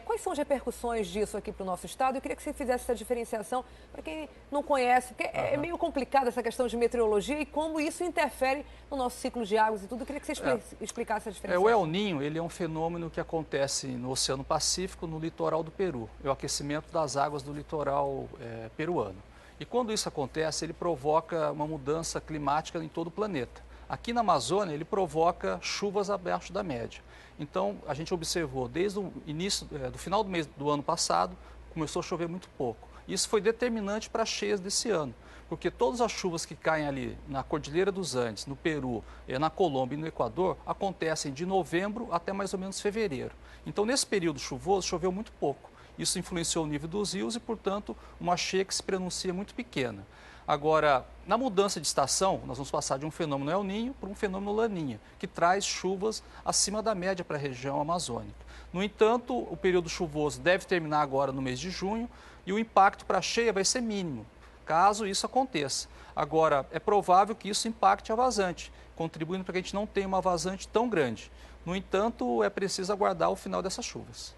Quais são as repercussões disso aqui para o nosso estado? Eu queria que você fizesse essa diferenciação para quem não conhece, porque é meio complicado essa questão de meteorologia e como isso interfere no nosso ciclo de águas e tudo. Eu queria que você explicasse a diferença. O El Niño, ele é um fenômeno que acontece no Oceano Pacífico, no litoral do Peru. É o aquecimento das águas do litoral peruano. E quando isso acontece, ele provoca uma mudança climática em todo o planeta. Aqui na Amazônia, ele provoca chuvas abaixo da média. Então, a gente observou desde o início, do final do ano passado, começou a chover muito pouco. Isso foi determinante para as cheias desse ano, porque todas as chuvas que caem ali na Cordilheira dos Andes, no Peru, na Colômbia e no Equador, acontecem de novembro até mais ou menos fevereiro. Então, nesse período chuvoso, choveu muito pouco. Isso influenciou o nível dos rios e, portanto, uma cheia que se pronuncia muito pequena. Agora, na mudança de estação, nós vamos passar de um fenômeno El Niño para um fenômeno Laninha, que traz chuvas acima da média para a região amazônica. No entanto, o período chuvoso deve terminar agora no mês de junho e o impacto para a cheia vai ser mínimo, caso isso aconteça. Agora, é provável que isso impacte a vazante, contribuindo para que a gente não tenha uma vazante tão grande. No entanto, é preciso aguardar o final dessas chuvas.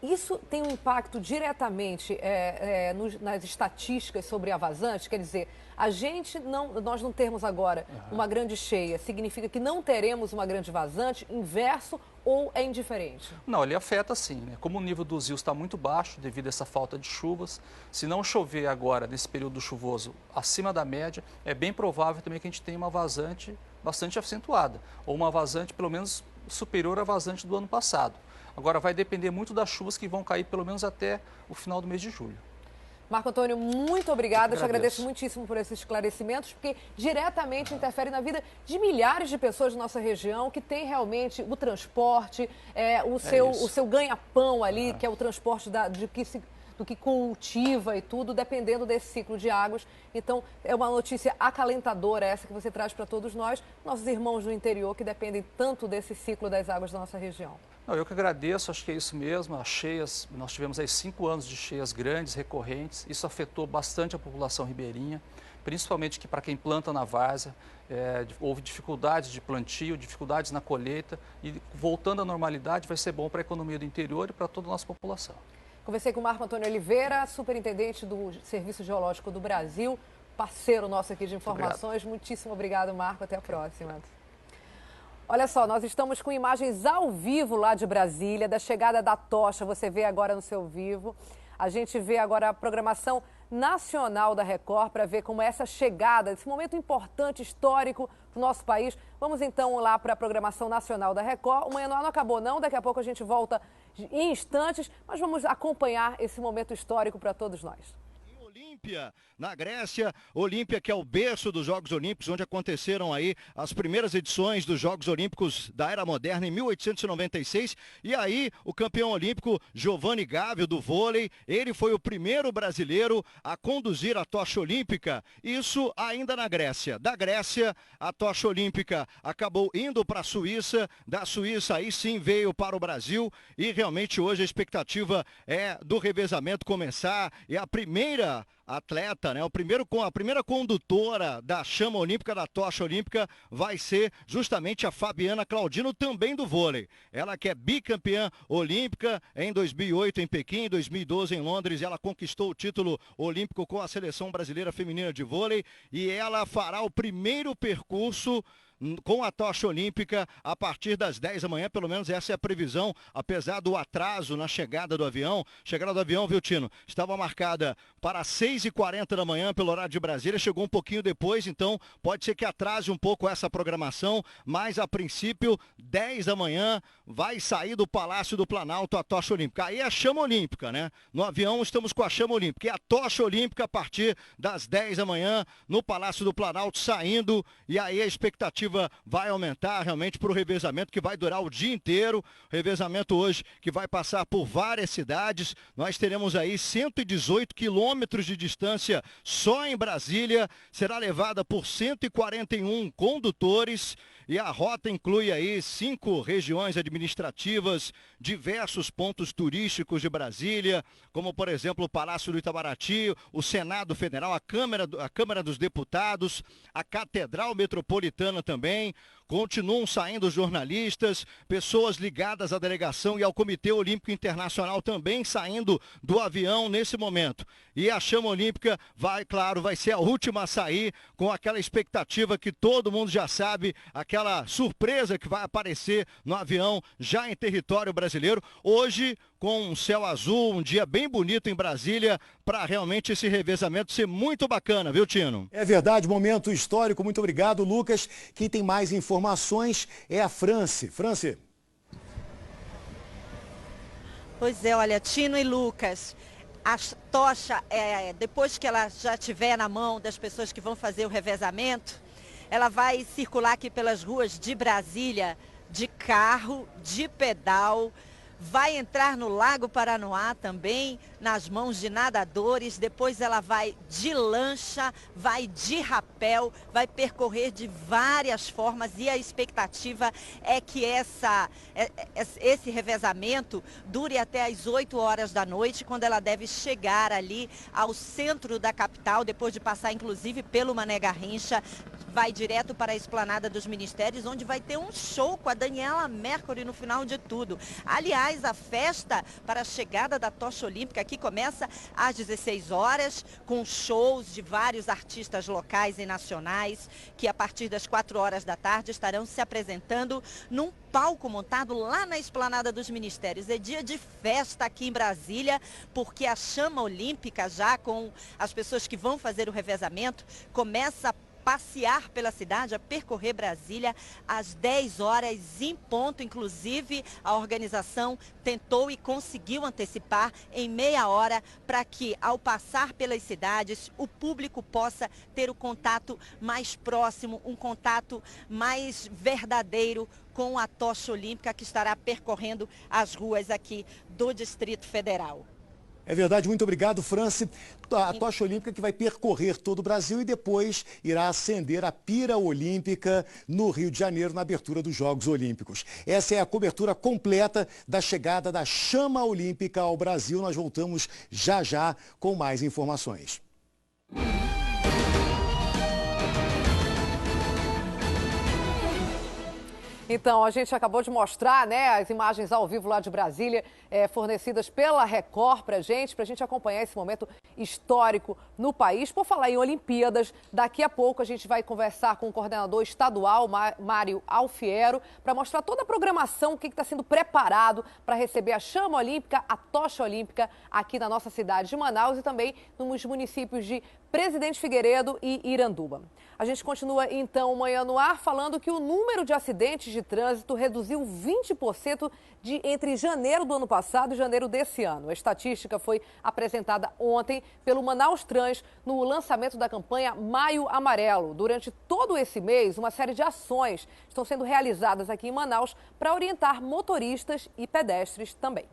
Isso tem um impacto diretamente nas estatísticas sobre a vazante? Quer dizer, nós não termos agora uma grande cheia, significa que não teremos uma grande vazante, inverso ou é indiferente? Não, ele afeta sim, né? Como o nível dos rios está muito baixo devido a essa falta de chuvas, se não chover agora nesse período chuvoso acima da média, é bem provável também que a gente tenha uma vazante bastante acentuada, ou uma vazante pelo menos superior à vazante do ano passado. Agora vai depender muito das chuvas que vão cair pelo menos até o final do mês de julho. Marco Antônio, muito obrigada. Eu te agradeço muitíssimo por esses esclarecimentos, porque diretamente interfere na vida de milhares de pessoas da nossa região que tem realmente o transporte, o seu ganha-pão ali, que é o transporte do que cultiva e tudo, dependendo desse ciclo de águas. Então, é uma notícia acalentadora essa que você traz para todos nós, nossos irmãos do interior que dependem tanto desse ciclo das águas da nossa região. Não, eu que agradeço, acho que é isso mesmo, as cheias, nós tivemos aí 5 anos de cheias grandes, recorrentes, isso afetou bastante a população ribeirinha, principalmente que para quem planta na várzea, houve dificuldades de plantio, dificuldades na colheita e voltando à normalidade vai ser bom para a economia do interior e para toda a nossa população. Conversei com o Marco Antônio Oliveira, superintendente do Serviço Geológico do Brasil, parceiro nosso aqui de informações. Muitíssimo obrigado, Marco. Até a próxima. Olha só, nós estamos com imagens ao vivo lá de Brasília, da chegada da tocha. Você vê agora no seu vivo. A gente vê agora a programação nacional da Record para ver como é essa chegada, esse momento importante, histórico para o nosso país. Vamos então lá para a programação nacional da Record. O Manhã no Ar não acabou não, daqui a pouco a gente volta em instantes, mas vamos acompanhar esse momento histórico para todos nós. Olímpia, na Grécia. Olímpia, que é o berço dos Jogos Olímpicos, onde aconteceram aí as primeiras edições dos Jogos Olímpicos da Era Moderna em 1896. E aí o campeão olímpico Giovanni Gávio do vôlei, ele foi o primeiro brasileiro a conduzir a tocha olímpica, isso ainda na Grécia. Da Grécia, a tocha olímpica acabou indo para a Suíça, da Suíça aí sim veio para o Brasil e realmente hoje a expectativa é do revezamento começar e a primeira atleta, né? A primeira condutora da chama olímpica, da tocha olímpica, vai ser justamente a Fabiana Claudino, também do vôlei. Ela que é bicampeã olímpica em 2008 em Pequim, em 2012 em Londres, ela conquistou o título olímpico com a seleção brasileira feminina de vôlei e ela fará o primeiro percurso com a tocha olímpica a partir das 10 da manhã, pelo menos essa é a previsão, apesar do atraso na chegada do avião. Chegada do avião, viu, Tino? Estava marcada para 6h40 da manhã pelo horário de Brasília, chegou um pouquinho depois, então pode ser que atrase um pouco essa programação, mas a princípio, 10 da manhã, vai sair do Palácio do Planalto a tocha olímpica. Aí é a chama olímpica, né? No avião estamos com a chama olímpica e a tocha olímpica a partir das 10 da manhã no Palácio do Planalto saindo, e aí a expectativa vai aumentar realmente para o revezamento que vai durar o dia inteiro. Revezamento hoje que vai passar por várias cidades. Nós teremos aí 118 quilômetros de distância só em Brasília. Será levada por 141 condutores e a rota inclui aí 5 regiões administrativas, diversos pontos turísticos de Brasília, como por exemplo o Palácio do Itamaraty, o Senado Federal, a Câmara dos Deputados, a Catedral Metropolitana também. Continuam saindo jornalistas, pessoas ligadas à delegação e ao Comitê Olímpico Internacional também saindo do avião nesse momento. E a chama olímpica vai ser a última a sair, com aquela expectativa que todo mundo já sabe, aquela surpresa que vai aparecer no avião já em território brasileiro. Hoje, com um céu azul, um dia bem bonito em Brasília, para realmente esse revezamento ser muito bacana, viu, Tino? É verdade, momento histórico. Muito obrigado, Lucas. Quem tem mais informações é a France. France. Pois é, olha, Tino e Lucas, a tocha, depois que ela já estiver na mão das pessoas que vão fazer o revezamento, ela vai circular aqui pelas ruas de Brasília, de carro, de pedal, vai entrar no Lago Paranoá também, nas mãos de nadadores, depois ela vai de lancha, vai de rapel, vai percorrer de várias formas e a expectativa é que esse revezamento dure até às 8 horas da noite, quando ela deve chegar ali ao centro da capital, depois de passar inclusive pelo Mané Garrincha, vai direto para a Esplanada dos Ministérios, onde vai ter um show com a Daniela Mercury no final de tudo. Aliás, a festa para a chegada da tocha olímpica aqui começa às 16 horas, com shows de vários artistas locais e nacionais, que a partir das 4 horas da tarde estarão se apresentando num palco montado lá na Esplanada dos Ministérios. É dia de festa aqui em Brasília, porque a chama olímpica, já com as pessoas que vão fazer o revezamento, começa a passear pela cidade, a percorrer Brasília às 10 horas em ponto. Inclusive, a organização tentou e conseguiu antecipar em meia hora para que, ao passar pelas cidades, o público possa ter o contato mais próximo, um contato mais verdadeiro com a tocha olímpica que estará percorrendo as ruas aqui do Distrito Federal. É verdade, muito obrigado, France. A tocha olímpica que vai percorrer todo o Brasil e depois irá acender a pira olímpica no Rio de Janeiro, na abertura dos Jogos Olímpicos. Essa é a cobertura completa da chegada da chama olímpica ao Brasil. Nós voltamos já já com mais informações. Então, a gente acabou de mostrar, né, as imagens ao vivo lá de Brasília, fornecidas pela Record pra gente acompanhar esse momento histórico no país. Por falar em Olimpíadas, daqui a pouco a gente vai conversar com o coordenador estadual, Mário Alfiero, para mostrar toda a programação, o que está sendo preparado para receber a chama olímpica, a tocha olímpica aqui na nossa cidade de Manaus e também nos municípios de Presidente Figueiredo e Iranduba. A gente continua então Manhã no Ar falando que o número de acidentes de de trânsito reduziu 20% entre janeiro do ano passado e janeiro desse ano. A estatística foi apresentada ontem pelo Manaus Trans no lançamento da campanha Maio Amarelo. Durante todo esse mês, uma série de ações estão sendo realizadas aqui em Manaus para orientar motoristas e pedestres também.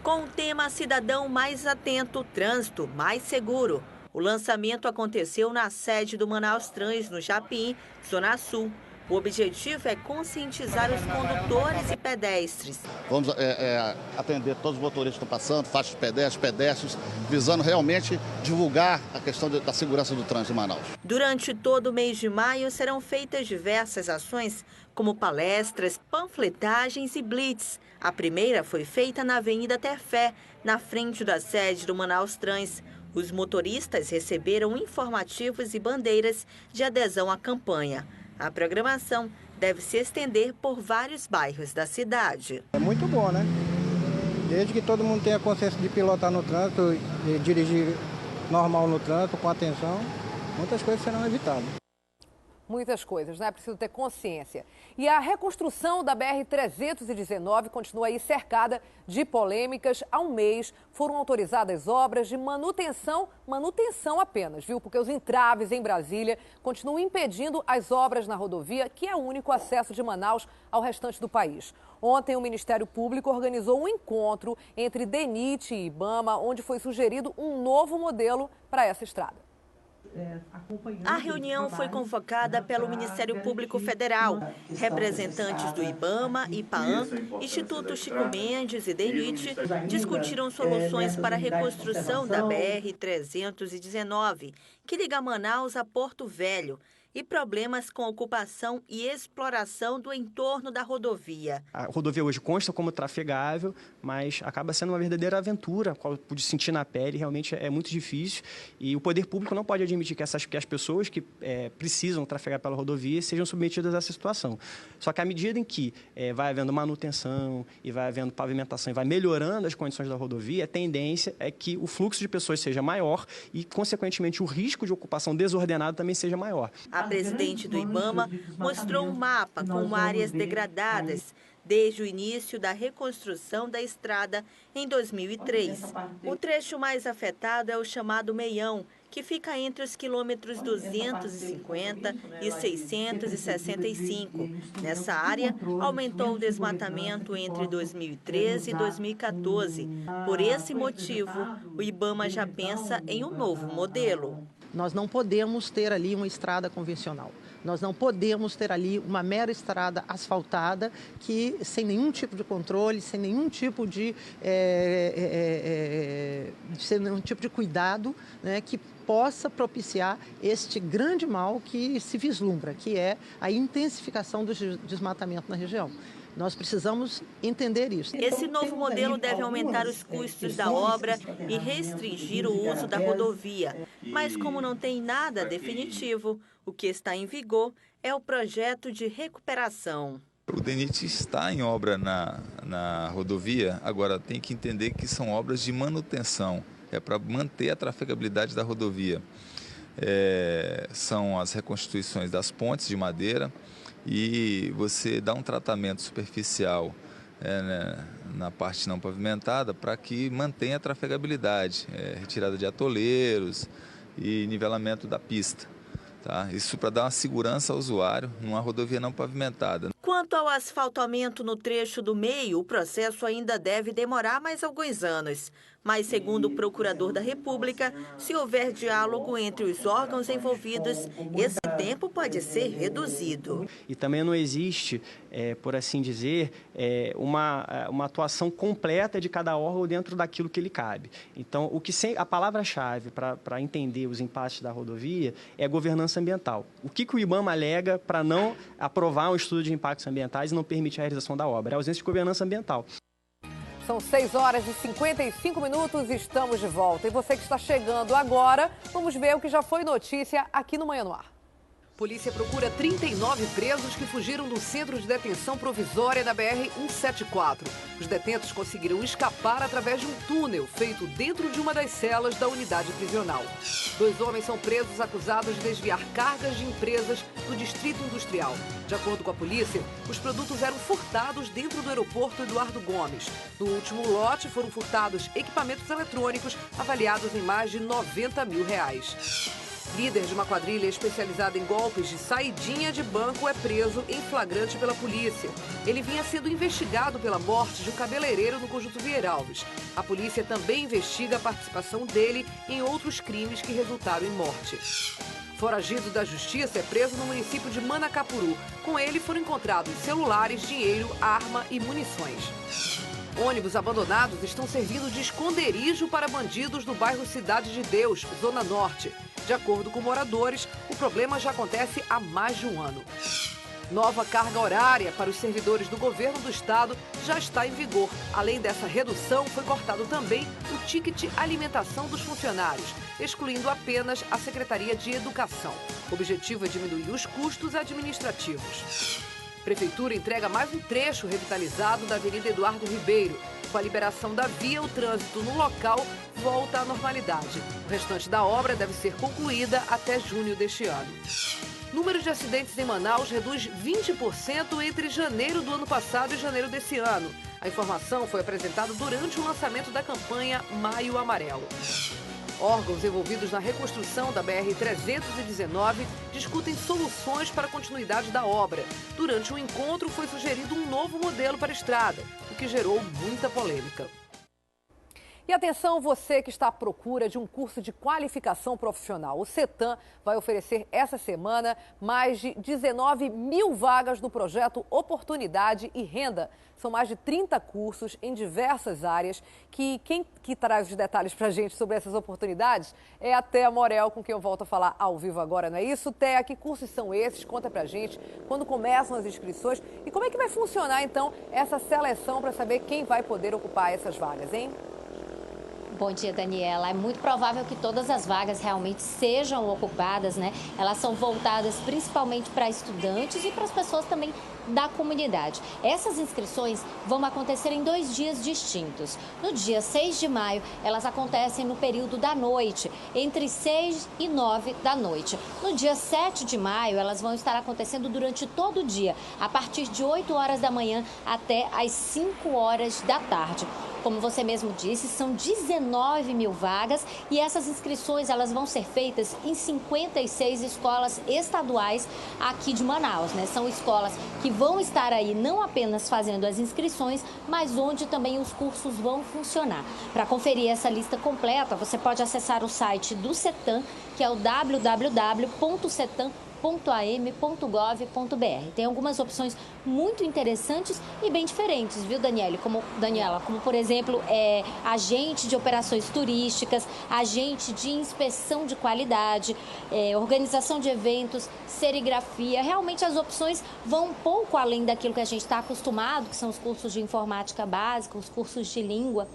Com o tema Cidadão Mais Atento, Trânsito Mais Seguro. O lançamento aconteceu na sede do Manaus Trans, no Japim, Zona Sul. O objetivo é conscientizar os condutores e pedestres. Vamos atender todos os motoristas que estão passando, faixas de pedestres, visando realmente divulgar a questão da segurança do trânsito em Manaus. Durante todo o mês de maio serão feitas diversas ações, como palestras, panfletagens e blitz. A primeira foi feita na Avenida Tefé, na frente da sede do Manaus Trans. Os motoristas receberam informativos e bandeiras de adesão à campanha. A programação deve se estender por vários bairros da cidade. É muito bom, né? Desde que todo mundo tenha consciência de pilotar no trânsito e dirigir normal no trânsito, com atenção, muitas coisas serão evitadas. Muitas coisas, né? É preciso ter consciência. E a reconstrução da BR-319 continua aí cercada de polêmicas. Há um mês foram autorizadas obras de manutenção apenas, viu? Porque os entraves em Brasília continuam impedindo as obras na rodovia, que é o único acesso de Manaus ao restante do país. Ontem, o Ministério Público organizou um encontro entre DENIT e IBAMA, onde foi sugerido um novo modelo para essa estrada. A reunião foi convocada pelo Ministério Público Federal. Representantes do IBAMA, IPAAN, Instituto Chico Mendes e DENIT discutiram soluções para a reconstrução da BR-319, que liga Manaus a Porto Velho, e problemas com ocupação e exploração do entorno da rodovia. A rodovia hoje consta como trafegável, mas acaba sendo uma verdadeira aventura, qual eu pude sentir na pele, realmente é muito difícil. E o poder público não pode admitir que as pessoas que precisam trafegar pela rodovia sejam submetidas a essa situação. Só que à medida em que vai havendo manutenção e vai havendo pavimentação e vai melhorando as condições da rodovia, a tendência é que o fluxo de pessoas seja maior e, consequentemente, o risco de ocupação desordenada também seja maior. A presidente do IBAMA mostrou um mapa com áreas degradadas desde o início da reconstrução da estrada em 2003. O trecho mais afetado é o chamado Meião, que fica entre os quilômetros 250 e 665. Nessa área, aumentou o desmatamento entre 2013 e 2014. Por esse motivo, o IBAMA já pensa em um novo modelo. Nós não podemos ter ali uma estrada convencional. Nós não podemos ter ali uma mera estrada asfaltada que, sem nenhum tipo de controle, sem nenhum tipo de cuidado, né, que possa propiciar este grande mal que se vislumbra, que é a intensificação do desmatamento na região. Nós precisamos entender isso. Esse novo modelo deve aumentar os custos da obra e restringir o uso da rodovia. Mas como não tem nada definitivo, o que está em vigor é o projeto de recuperação. O DENIT está em obra na rodovia, agora tem que entender que são obras de manutenção, é para manter a trafegabilidade da rodovia. São as reconstituições das pontes de madeira, e você dá um tratamento superficial na parte não pavimentada para que mantenha a trafegabilidade, retirada de atoleiros e nivelamento da pista. Tá? Isso para dar uma segurança ao usuário numa rodovia não pavimentada. Quanto ao asfaltamento no trecho do meio, o processo ainda deve demorar mais alguns anos. Mas, segundo o procurador da República, se houver diálogo entre os órgãos envolvidos, esse tempo pode ser reduzido. E também não existe, por assim dizer, uma atuação completa de cada órgão dentro daquilo que lhe cabe. Então, a palavra-chave para entender os impactos da rodovia é governança ambiental. O que o IBAMA alega para não aprovar um estudo de impactos ambientais e não permitir a realização da obra? É a ausência de governança ambiental. São 6 horas e 55 minutos e estamos de volta. E você que está chegando agora, vamos ver o que já foi notícia aqui no Manhã no Ar. Polícia procura 39 presos que fugiram do centro de detenção provisória da BR-174. Os detentos conseguiram escapar através de um túnel feito dentro de uma das celas da unidade prisional. 2 homens são presos acusados de desviar cargas de empresas do Distrito Industrial. De acordo com a polícia, os produtos eram furtados dentro do aeroporto Eduardo Gomes. No último lote foram furtados equipamentos eletrônicos avaliados em mais de R$90 mil. Líder de uma quadrilha especializada em golpes de saidinha de banco é preso em flagrante pela polícia. Ele vinha sendo investigado pela morte de um cabeleireiro no Conjunto Vieira Alves. A polícia também investiga a participação dele em outros crimes que resultaram em morte. Foragido da justiça é preso no município de Manacapuru. Com ele foram encontrados celulares, dinheiro, arma e munições. Ônibus abandonados estão servindo de esconderijo para bandidos no bairro Cidade de Deus, Zona Norte. De acordo com moradores, o problema já acontece há mais de um ano. Nova carga horária para os servidores do governo do estado já está em vigor. Além dessa redução, foi cortado também o ticket alimentação dos funcionários, excluindo apenas a Secretaria de Educação. O objetivo é diminuir os custos administrativos. Prefeitura entrega mais um trecho revitalizado da Avenida Eduardo Ribeiro. Com a liberação da via, o trânsito no local volta à normalidade. O restante da obra deve ser concluída até junho deste ano. Número de acidentes em Manaus reduz 20% entre janeiro do ano passado e janeiro desse ano. A informação foi apresentada durante o lançamento da campanha Maio Amarelo. Órgãos envolvidos na reconstrução da BR-319 discutem soluções para a continuidade da obra. Durante o encontro, foi sugerido um novo modelo para a estrada, o que gerou muita polêmica. E atenção, você que está à procura de um curso de qualificação profissional. O CETAM vai oferecer essa semana mais de 19 mil vagas no projeto Oportunidade e Renda. São mais de 30 cursos em diversas áreas que quem traz os detalhes para a gente sobre essas oportunidades é a Thea Morel, com quem eu volto a falar ao vivo agora, não é isso? Thea, que cursos são esses? Conta para a gente quando começam as inscrições e como é que vai funcionar então essa seleção para saber quem vai poder ocupar essas vagas, hein? Bom dia, Daniela. É muito provável que todas as vagas realmente sejam ocupadas, né? Elas são voltadas principalmente para estudantes e para as pessoas também da comunidade. Essas inscrições vão acontecer em 2 dias distintos. No dia 6 de maio, elas acontecem no período da noite, entre 6 e 9 da noite. No dia 7 de maio, elas vão estar acontecendo durante todo o dia, a partir de 8 horas da manhã até as 5 horas da tarde. Como você mesmo disse, são 19 mil vagas e essas inscrições elas vão ser feitas em 56 escolas estaduais aqui de Manaus, né? São escolas que vão estar aí não apenas fazendo as inscrições, mas onde também os cursos vão funcionar. Para conferir essa lista completa, você pode acessar o site do CETAM, que é o www.cetam.am.gov.br. Tem algumas opções muito interessantes e bem diferentes, viu, Daniela? Como por exemplo, agente de operações turísticas, agente de inspeção de qualidade, organização de eventos, serigrafia. Realmente as opções vão um pouco além daquilo que a gente está acostumado, que são os cursos de informática básica, os cursos de língua.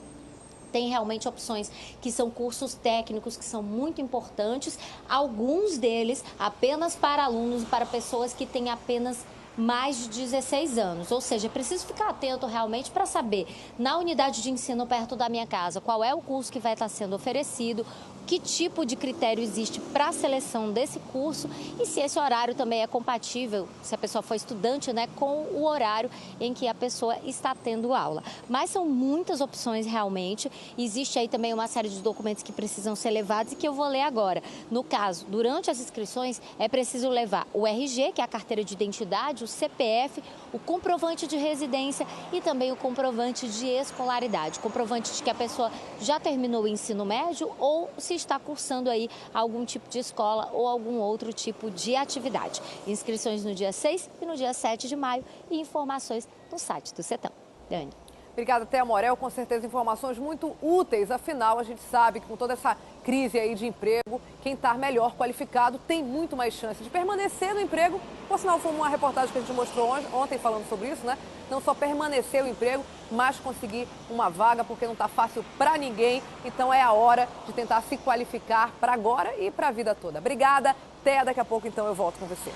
Tem realmente opções que são cursos técnicos, que são muito importantes, alguns deles apenas para alunos e para pessoas que têm apenas mais de 16 anos, ou seja, preciso ficar atento realmente para saber, na unidade de ensino perto da minha casa, qual é o curso que vai estar sendo oferecido, que tipo de critério existe para a seleção desse curso e se esse horário também é compatível, se a pessoa for estudante, né, com o horário em que a pessoa está tendo aula. Mas são muitas opções realmente, existe aí também uma série de documentos que precisam ser levados e que eu vou ler agora. No caso, durante as inscrições, é preciso levar o RG, que é a carteira de identidade, o CPF, o comprovante de residência e também o comprovante de escolaridade, comprovante de que a pessoa já terminou o ensino médio ou se está cursando aí algum tipo de escola ou algum outro tipo de atividade. Inscrições no dia 6 e no dia 7 de maio e informações no site do CETAM. Dani. Obrigada, Thea Morel. Com certeza, informações muito úteis. Afinal, a gente sabe que com toda essa crise aí de emprego, quem está melhor qualificado tem muito mais chance de permanecer no emprego. Por sinal, foi uma reportagem que a gente mostrou ontem falando sobre isso, né? Não só permanecer o emprego, mas conseguir uma vaga, porque não está fácil para ninguém. Então, é a hora de tentar se qualificar para agora e para a vida toda. Obrigada, Thea. Daqui a pouco, então, eu volto com você.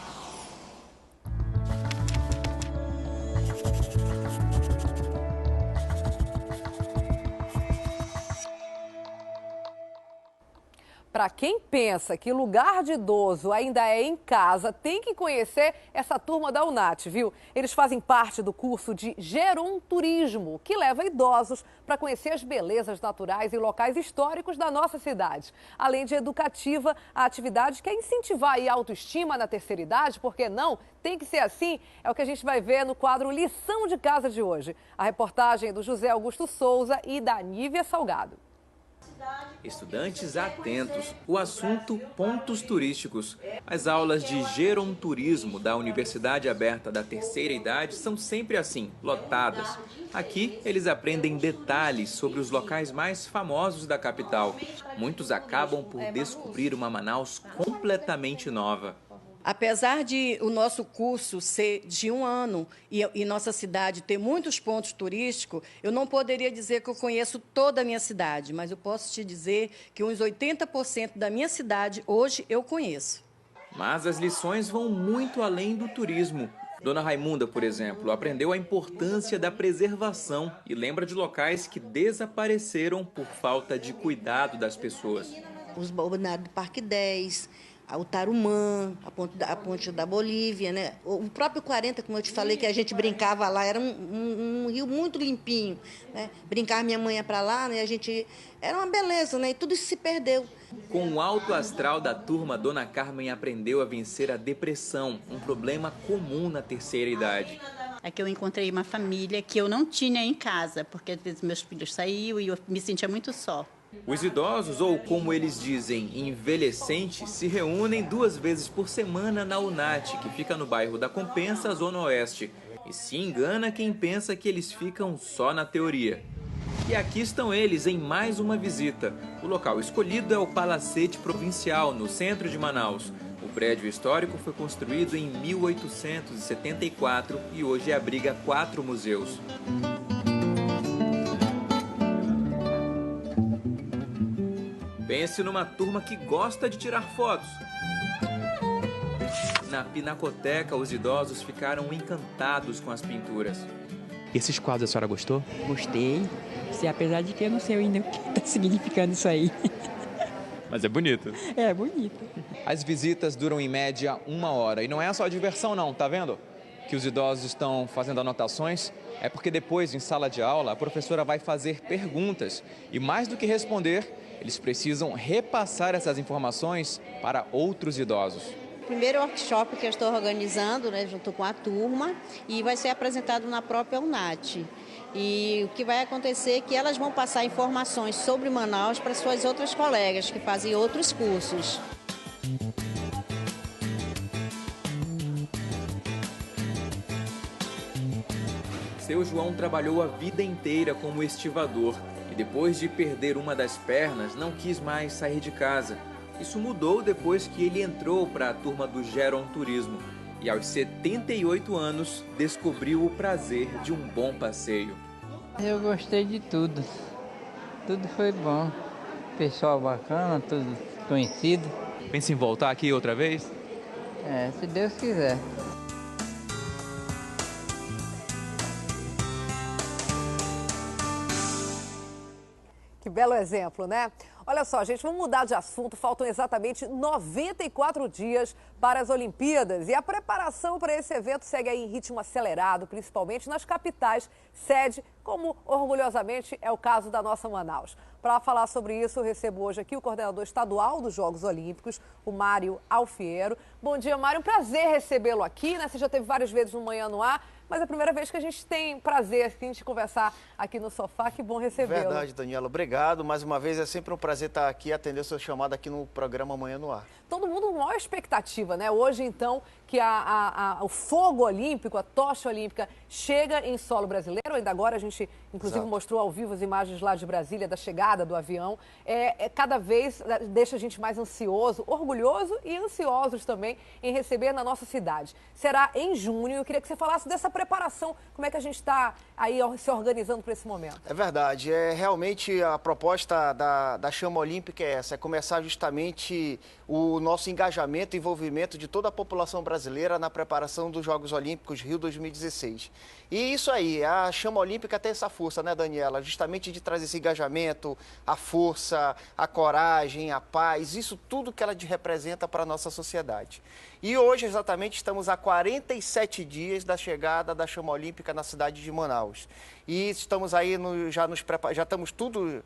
Para quem pensa que lugar de idoso ainda é em casa, tem que conhecer essa turma da UNAT, viu? Eles fazem parte do curso de Geronturismo, que leva idosos para conhecer as belezas naturais e locais históricos da nossa cidade. Além de educativa, a atividade quer incentivar a autoestima na terceira idade, por que não? Tem que ser assim, é o que a gente vai ver no quadro Lição de Casa de hoje. A reportagem do José Augusto Souza e da Nívia Salgado. Estudantes atentos, o assunto pontos turísticos. As aulas de geronturismo da Universidade Aberta da Terceira Idade são sempre assim, lotadas. Aqui eles aprendem detalhes sobre os locais mais famosos da capital. Muitos acabam por descobrir uma Manaus completamente nova. Apesar de o nosso curso ser de 1 ano e nossa cidade ter muitos pontos turísticos, eu não poderia dizer que eu conheço toda a minha cidade, mas eu posso te dizer que uns 80% da minha cidade hoje eu conheço. Mas as lições vão muito além do turismo. Dona Raimunda, por exemplo, aprendeu a importância da preservação e lembra de locais que desapareceram por falta de cuidado das pessoas. Os balneários do Parque 10, o Tarumã, a ponte da Bolívia, né? O próprio 40, como eu te falei, que a gente brincava lá, era um rio muito limpinho, né? Brincar minha mãe para lá, né? Era uma beleza, né? E tudo isso se perdeu. Com o alto astral da turma, Dona Carmen aprendeu a vencer a depressão, um problema comum na terceira idade. Aqui eu encontrei uma família que eu não tinha em casa, porque às vezes meus filhos saíam e eu me sentia muito só. Os idosos, ou como eles dizem, envelhecentes, se reúnem 2 vezes por semana na UNAT, que fica no bairro da Compensa, Zona Oeste. E se engana quem pensa que eles ficam só na teoria. E aqui estão eles em mais uma visita. O local escolhido é o Palacete Provincial, no centro de Manaus. O prédio histórico foi construído em 1874 e hoje abriga 4 museus. Pense numa turma que gosta de tirar fotos. Na Pinacoteca, os idosos ficaram encantados com as pinturas. Esses quadros a senhora gostou? Gostei. Apesar de que eu não sei ainda o que está significando isso aí. Mas é bonito. É bonito. As visitas duram em média 1 hora. E não é só diversão não, tá vendo? Que os idosos estão fazendo anotações. É porque depois, em sala de aula, a professora vai fazer perguntas. E mais do que responder, eles precisam repassar essas informações para outros idosos. Primeiro workshop que eu estou organizando, né, junto com a turma, e vai ser apresentado na própria UNAT. E o que vai acontecer é que elas vão passar informações sobre Manaus para suas outras colegas que fazem outros cursos. Seu João trabalhou a vida inteira como estivador e depois de perder uma das pernas não quis mais sair de casa. Isso mudou depois que ele entrou para a turma do Geronturismo e aos 78 anos descobriu o prazer de um bom passeio. Eu gostei de tudo, tudo foi bom, pessoal bacana, tudo conhecido. Pensa em voltar aqui outra vez? Se Deus quiser. Que belo exemplo, né? Olha só, gente, vamos mudar de assunto. Faltam exatamente 94 dias para as Olimpíadas e a preparação para esse evento segue aí em ritmo acelerado, principalmente nas capitais sede, como orgulhosamente é o caso da nossa Manaus. Para falar sobre isso, eu recebo hoje aqui o coordenador estadual dos Jogos Olímpicos, o Mário Alfiero. Bom dia, Mário. Um prazer recebê-lo aqui, né? Você já teve várias vezes no Manhã no Ar, mas é a primeira vez que a gente tem prazer de conversar aqui no sofá. Que bom recebê-lo. Verdade, Daniela. Obrigado. Mais uma vez, é sempre um prazer estar aqui e atender o seu chamado aqui no programa Manhã no Ar. Todo mundo com maior expectativa, né? Hoje, então, que o fogo olímpico, a tocha olímpica, chega em solo brasileiro. Ainda agora a gente, inclusive, mostrou ao vivo as imagens lá de Brasília, da chegada do avião. Cada vez deixa a gente mais ansioso, orgulhoso e ansiosos também em receber na nossa cidade. Será em junho. Eu queria que você falasse dessa preparação, como é que a gente está aí se organizando para esse momento. É verdade. Realmente a proposta da Chama Olímpica é essa, é começar justamente o nosso engajamento e envolvimento de toda a população brasileira na preparação dos Jogos Olímpicos Rio 2016. E isso aí, a Chama Olímpica tem essa força, né, Daniela? Justamente de trazer esse engajamento, a força, a coragem, a paz, isso tudo que ela representa para a nossa sociedade. E hoje, exatamente, estamos a 47 dias da chegada da Chama Olímpica na cidade de Manaus. E estamos aí, já estamos tudo,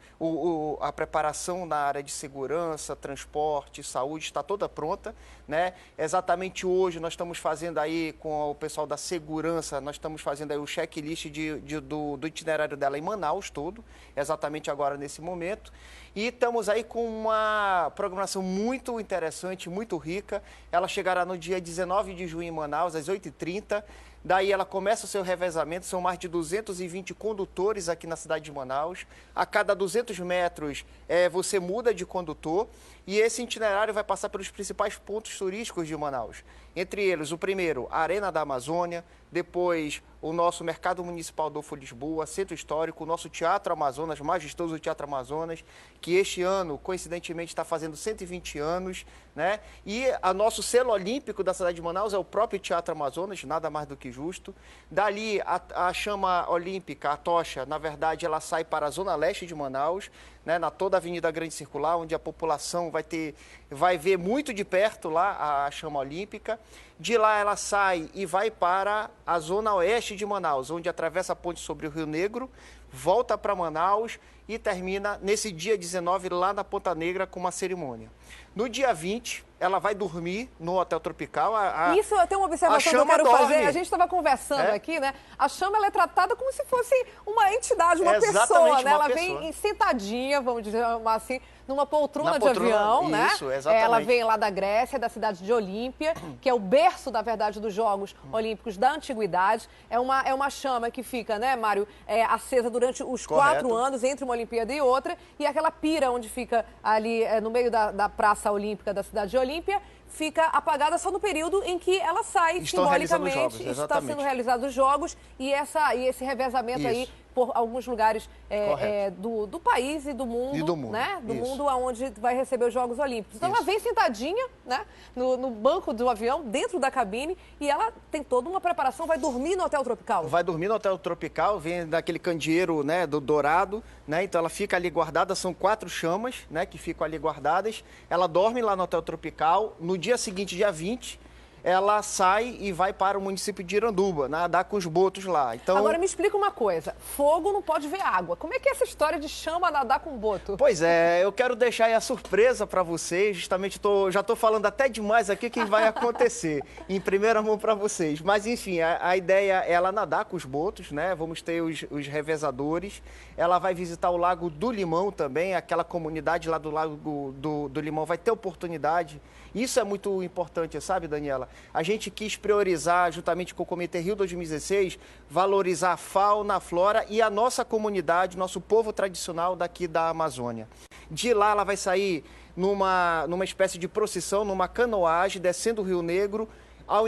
a preparação na área de segurança, transporte, saúde, está toda pronta, né? Exatamente hoje nós estamos fazendo aí com o pessoal da segurança, nós estamos fazendo aí o checklist do itinerário dela em Manaus todo, exatamente agora nesse momento. E estamos aí com uma programação muito interessante, muito rica. Ela chegará no dia 19 de junho em Manaus, às 8h30. Daí ela começa o seu revezamento, são mais de 220 condutores aqui na cidade de Manaus. A cada 200 metros você muda de condutor e esse itinerário vai passar pelos principais pontos turísticos de Manaus. Entre eles, o primeiro, a Arena da Amazônia, depois o nosso Mercado Municipal Adolfo Lisboa, Centro Histórico, o nosso Teatro Amazonas, majestoso Teatro Amazonas, que este ano, coincidentemente, está fazendo 120 anos, né? E o nosso selo olímpico da cidade de Manaus é o próprio Teatro Amazonas, nada mais do que justo. Dali, a Chama Olímpica, a tocha, na verdade, ela sai para a zona leste de Manaus, né, na toda a Avenida Grande Circular, onde a população vai ver muito de perto lá a Chama Olímpica. De lá ela sai e vai para a zona oeste de Manaus, onde atravessa a ponte sobre o Rio Negro, volta para Manaus e termina nesse dia 19 lá na Ponta Negra com uma cerimônia. No dia 20, ela vai dormir no Hotel Tropical. Isso eu tenho uma observação que eu quero fazer. A gente estava conversando aqui, né? A Chama ela é tratada como se fosse uma entidade, uma pessoa, né? Ela vem sentadinha, vamos dizer assim, numa poltrona de avião, né? Isso, exatamente. Ela vem lá da Grécia, da cidade de Olímpia, que é o berço, na verdade, dos Jogos Olímpicos da Antiguidade. É uma chama que fica, né, Mário, acesa durante os 4 anos, entre uma Olimpíada e outra, e aquela pira onde fica ali no meio da Praça Olímpica da cidade de Olímpia, fica apagada só no período em que ela sai, simbolicamente, está sendo realizados os Jogos, e esse revezamento aí por alguns lugares do país e do mundo, né? Do mundo onde vai receber os Jogos Olímpicos. Então ela vem sentadinha, né? No banco do avião, dentro da cabine, e ela tem toda uma preparação, vai dormir no Hotel Tropical. Vai dormir no Hotel Tropical, vem daquele candeeiro, né, do dourado, né? Então ela fica ali guardada, são 4 chamas, né, que ficam ali guardadas. Ela dorme lá no Hotel Tropical. No dia seguinte, dia 20, ela sai e vai para o município de Iranduba, nadar com os botos lá. Então... Agora me explica uma coisa, fogo não pode ver água. Como é que é essa história de chama nadar com boto? Pois é, eu quero deixar aí a surpresa para vocês, justamente já estou falando até demais aqui o que vai acontecer, em primeira mão para vocês. Mas enfim, a ideia é ela nadar com os botos, né? Vamos ter os revezadores, ela vai visitar o Lago do Limão também, aquela comunidade lá do Lago do Limão vai ter oportunidade. Isso é muito importante, sabe, Daniela? A gente quis priorizar, juntamente com o Comitê Rio 2016, valorizar a fauna, a flora e a nossa comunidade, nosso povo tradicional daqui da Amazônia. De lá ela vai sair numa espécie de procissão, numa canoagem, descendo o Rio Negro, ao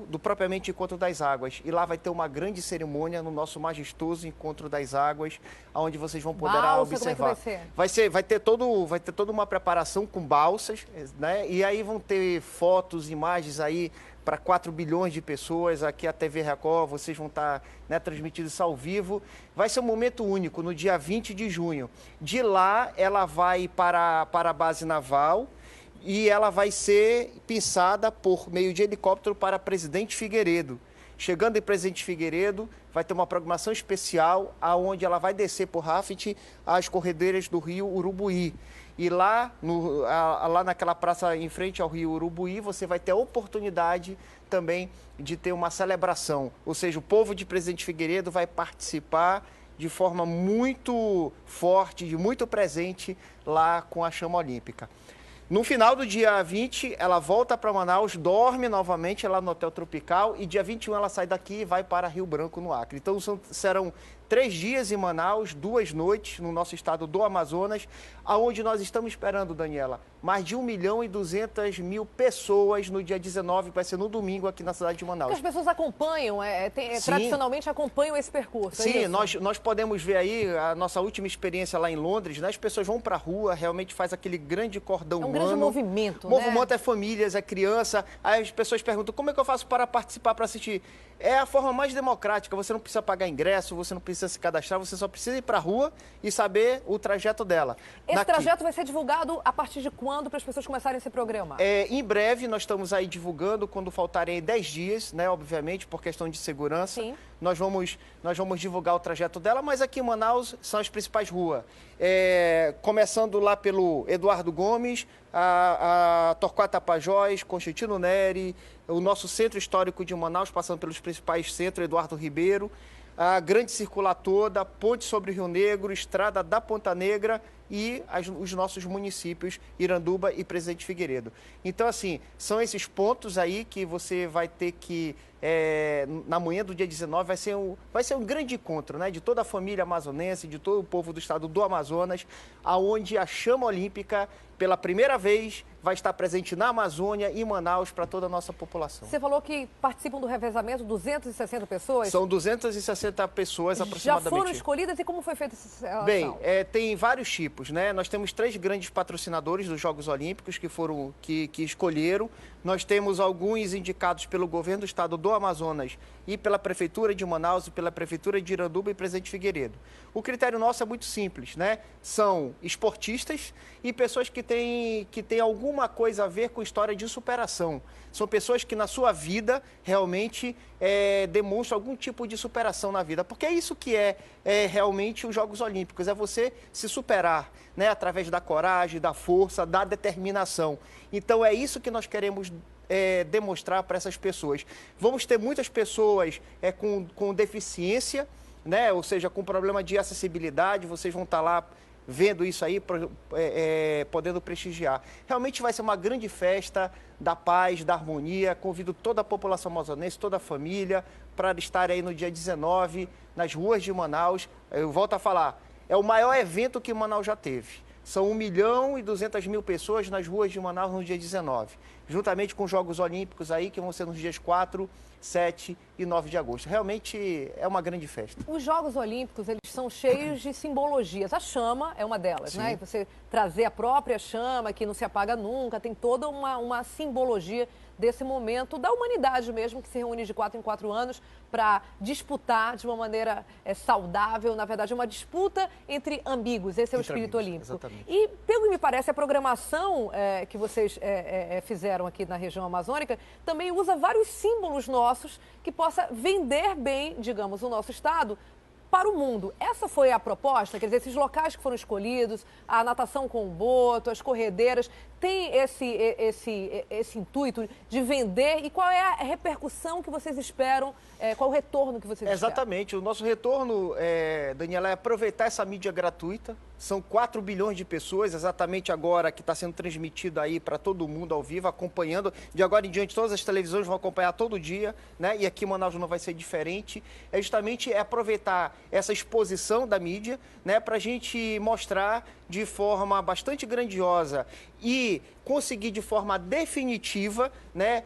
do propriamente Encontro das Águas. E lá vai ter uma grande cerimônia no nosso majestoso Encontro das Águas, onde vocês vão poder observar. Como é que vai ser? Vai ter toda uma preparação com balsas, né? E aí vão ter fotos, imagens aí para 4 bilhões de pessoas. Aqui a TV Record, vocês vão estar, né, transmitindo isso ao vivo. Vai ser um momento único, no dia 20 de junho. De lá, ela vai para a base naval, e ela vai ser pinçada por meio de helicóptero para Presidente Figueiredo. Chegando em Presidente Figueiredo, vai ter uma programação especial, onde ela vai descer por raft as corredeiras do rio Urubuí. E lá naquela praça em frente ao rio Urubuí, você vai ter a oportunidade também de ter uma celebração. Ou seja, o povo de Presidente Figueiredo vai participar de forma muito forte, de muito presente lá com a Chama Olímpica. No final do dia 20, ela volta para Manaus, dorme novamente lá no Hotel Tropical e dia 21 ela sai daqui e vai para Rio Branco, no Acre. Então serão 3 dias em Manaus, 2 noites no nosso estado do Amazonas, aonde nós estamos esperando, Daniela, mais de 1.200.000 pessoas no dia 19, vai ser no domingo aqui na cidade de Manaus. Porque as pessoas acompanham, tradicionalmente acompanham esse percurso. Sim, nós podemos ver aí a nossa última experiência lá em Londres, né? As pessoas vão para a rua, realmente faz aquele grande cordão humano. Grande movimento, O movimento é famílias, é criança. Aí as pessoas perguntam, como é que eu faço para participar, para assistir? É a forma mais democrática, você não precisa pagar ingresso, você não precisa se cadastrar, você só precisa ir para a rua e saber o trajeto dela. Esse trajeto vai ser divulgado a partir de quando para as pessoas começarem a se programar? Em breve, nós estamos aí divulgando, quando faltarem 10 dias, né, obviamente, por questão de segurança. Sim. Nós vamos divulgar o trajeto dela, mas aqui em Manaus são as principais ruas. Começando lá pelo Eduardo Gomes, a Torquato Tapajós, Constantino Neri, o nosso centro histórico de Manaus, passando pelos principais centros, Eduardo Ribeiro, a Grande Circular toda, Ponte sobre o Rio Negro, Estrada da Ponta Negra e os nossos municípios, Iranduba e Presidente Figueiredo. Então, assim, são esses pontos aí que você vai ter que, na manhã do dia 19, vai ser um grande encontro, né, de toda a família amazonense, de todo o povo do estado do Amazonas, aonde a chama olímpica, pela primeira vez, vai estar presente na Amazônia e em Manaus para toda a nossa população. Você falou que participam do revezamento 260 pessoas? São 260 pessoas aproximadamente. Já foram escolhidas e como foi feita essa seleção? Bem, tem vários tipos, né? Nós temos 3 grandes patrocinadores dos Jogos Olímpicos que escolheram. Nós temos alguns indicados pelo governo do estado do Amazonas e pela Prefeitura de Manaus e pela Prefeitura de Iranduba e Presidente Figueiredo. O critério nosso é muito simples, né? São esportistas e pessoas que têm alguma coisa a ver com história de superação. São pessoas que na sua vida realmente demonstram algum tipo de superação na vida. Porque é isso que é realmente os Jogos Olímpicos, é você se superar, né? Através da coragem, da força, da determinação. Então é isso que nós queremos demonstrar para essas pessoas. Vamos ter muitas pessoas com deficiência, né? Ou seja, com problema de acessibilidade, vocês vão estar lá vendo isso aí, podendo prestigiar. Realmente vai ser uma grande festa da paz, da harmonia. Convido toda a população amazonense, toda a família, para estar aí no dia 19, nas ruas de Manaus. Eu volto a falar, é o maior evento que Manaus já teve. São 1.200.000 pessoas nas ruas de Manaus no dia 19, juntamente com os Jogos Olímpicos aí, que vão ser nos dias 4, 7 e 9 de agosto. Realmente é uma grande festa. Os Jogos Olímpicos, eles são cheios de simbologias. A chama é uma delas, né? E você trazer a própria chama, que não se apaga nunca, tem toda uma simbologia desse momento da humanidade mesmo, que se reúne de 4 em 4 anos para disputar de uma maneira saudável. Na verdade, é uma disputa entre amigos. Esse é o espírito olímpico. Exatamente. E, pelo que me parece, a programação que vocês fizeram aqui na região amazônica também usa vários símbolos nossos que possa vender bem, digamos, o nosso estado para o mundo. Essa foi a proposta? Quer dizer, esses locais que foram escolhidos, a natação com o boto, as corredeiras, tem esse intuito de vender? E qual é a repercussão que vocês esperam? Qual o retorno que vocês esperam? Exatamente. O nosso retorno, Daniela, é aproveitar essa mídia gratuita. São 4 bilhões de pessoas, exatamente agora, que está sendo transmitido aí para todo mundo ao vivo, acompanhando. De agora em diante, todas as televisões vão acompanhar todo dia, né? E aqui em Manaus não vai ser diferente. É justamente aproveitar essa exposição da mídia, né? Para a gente mostrar de forma bastante grandiosa e conseguir de forma definitiva, né,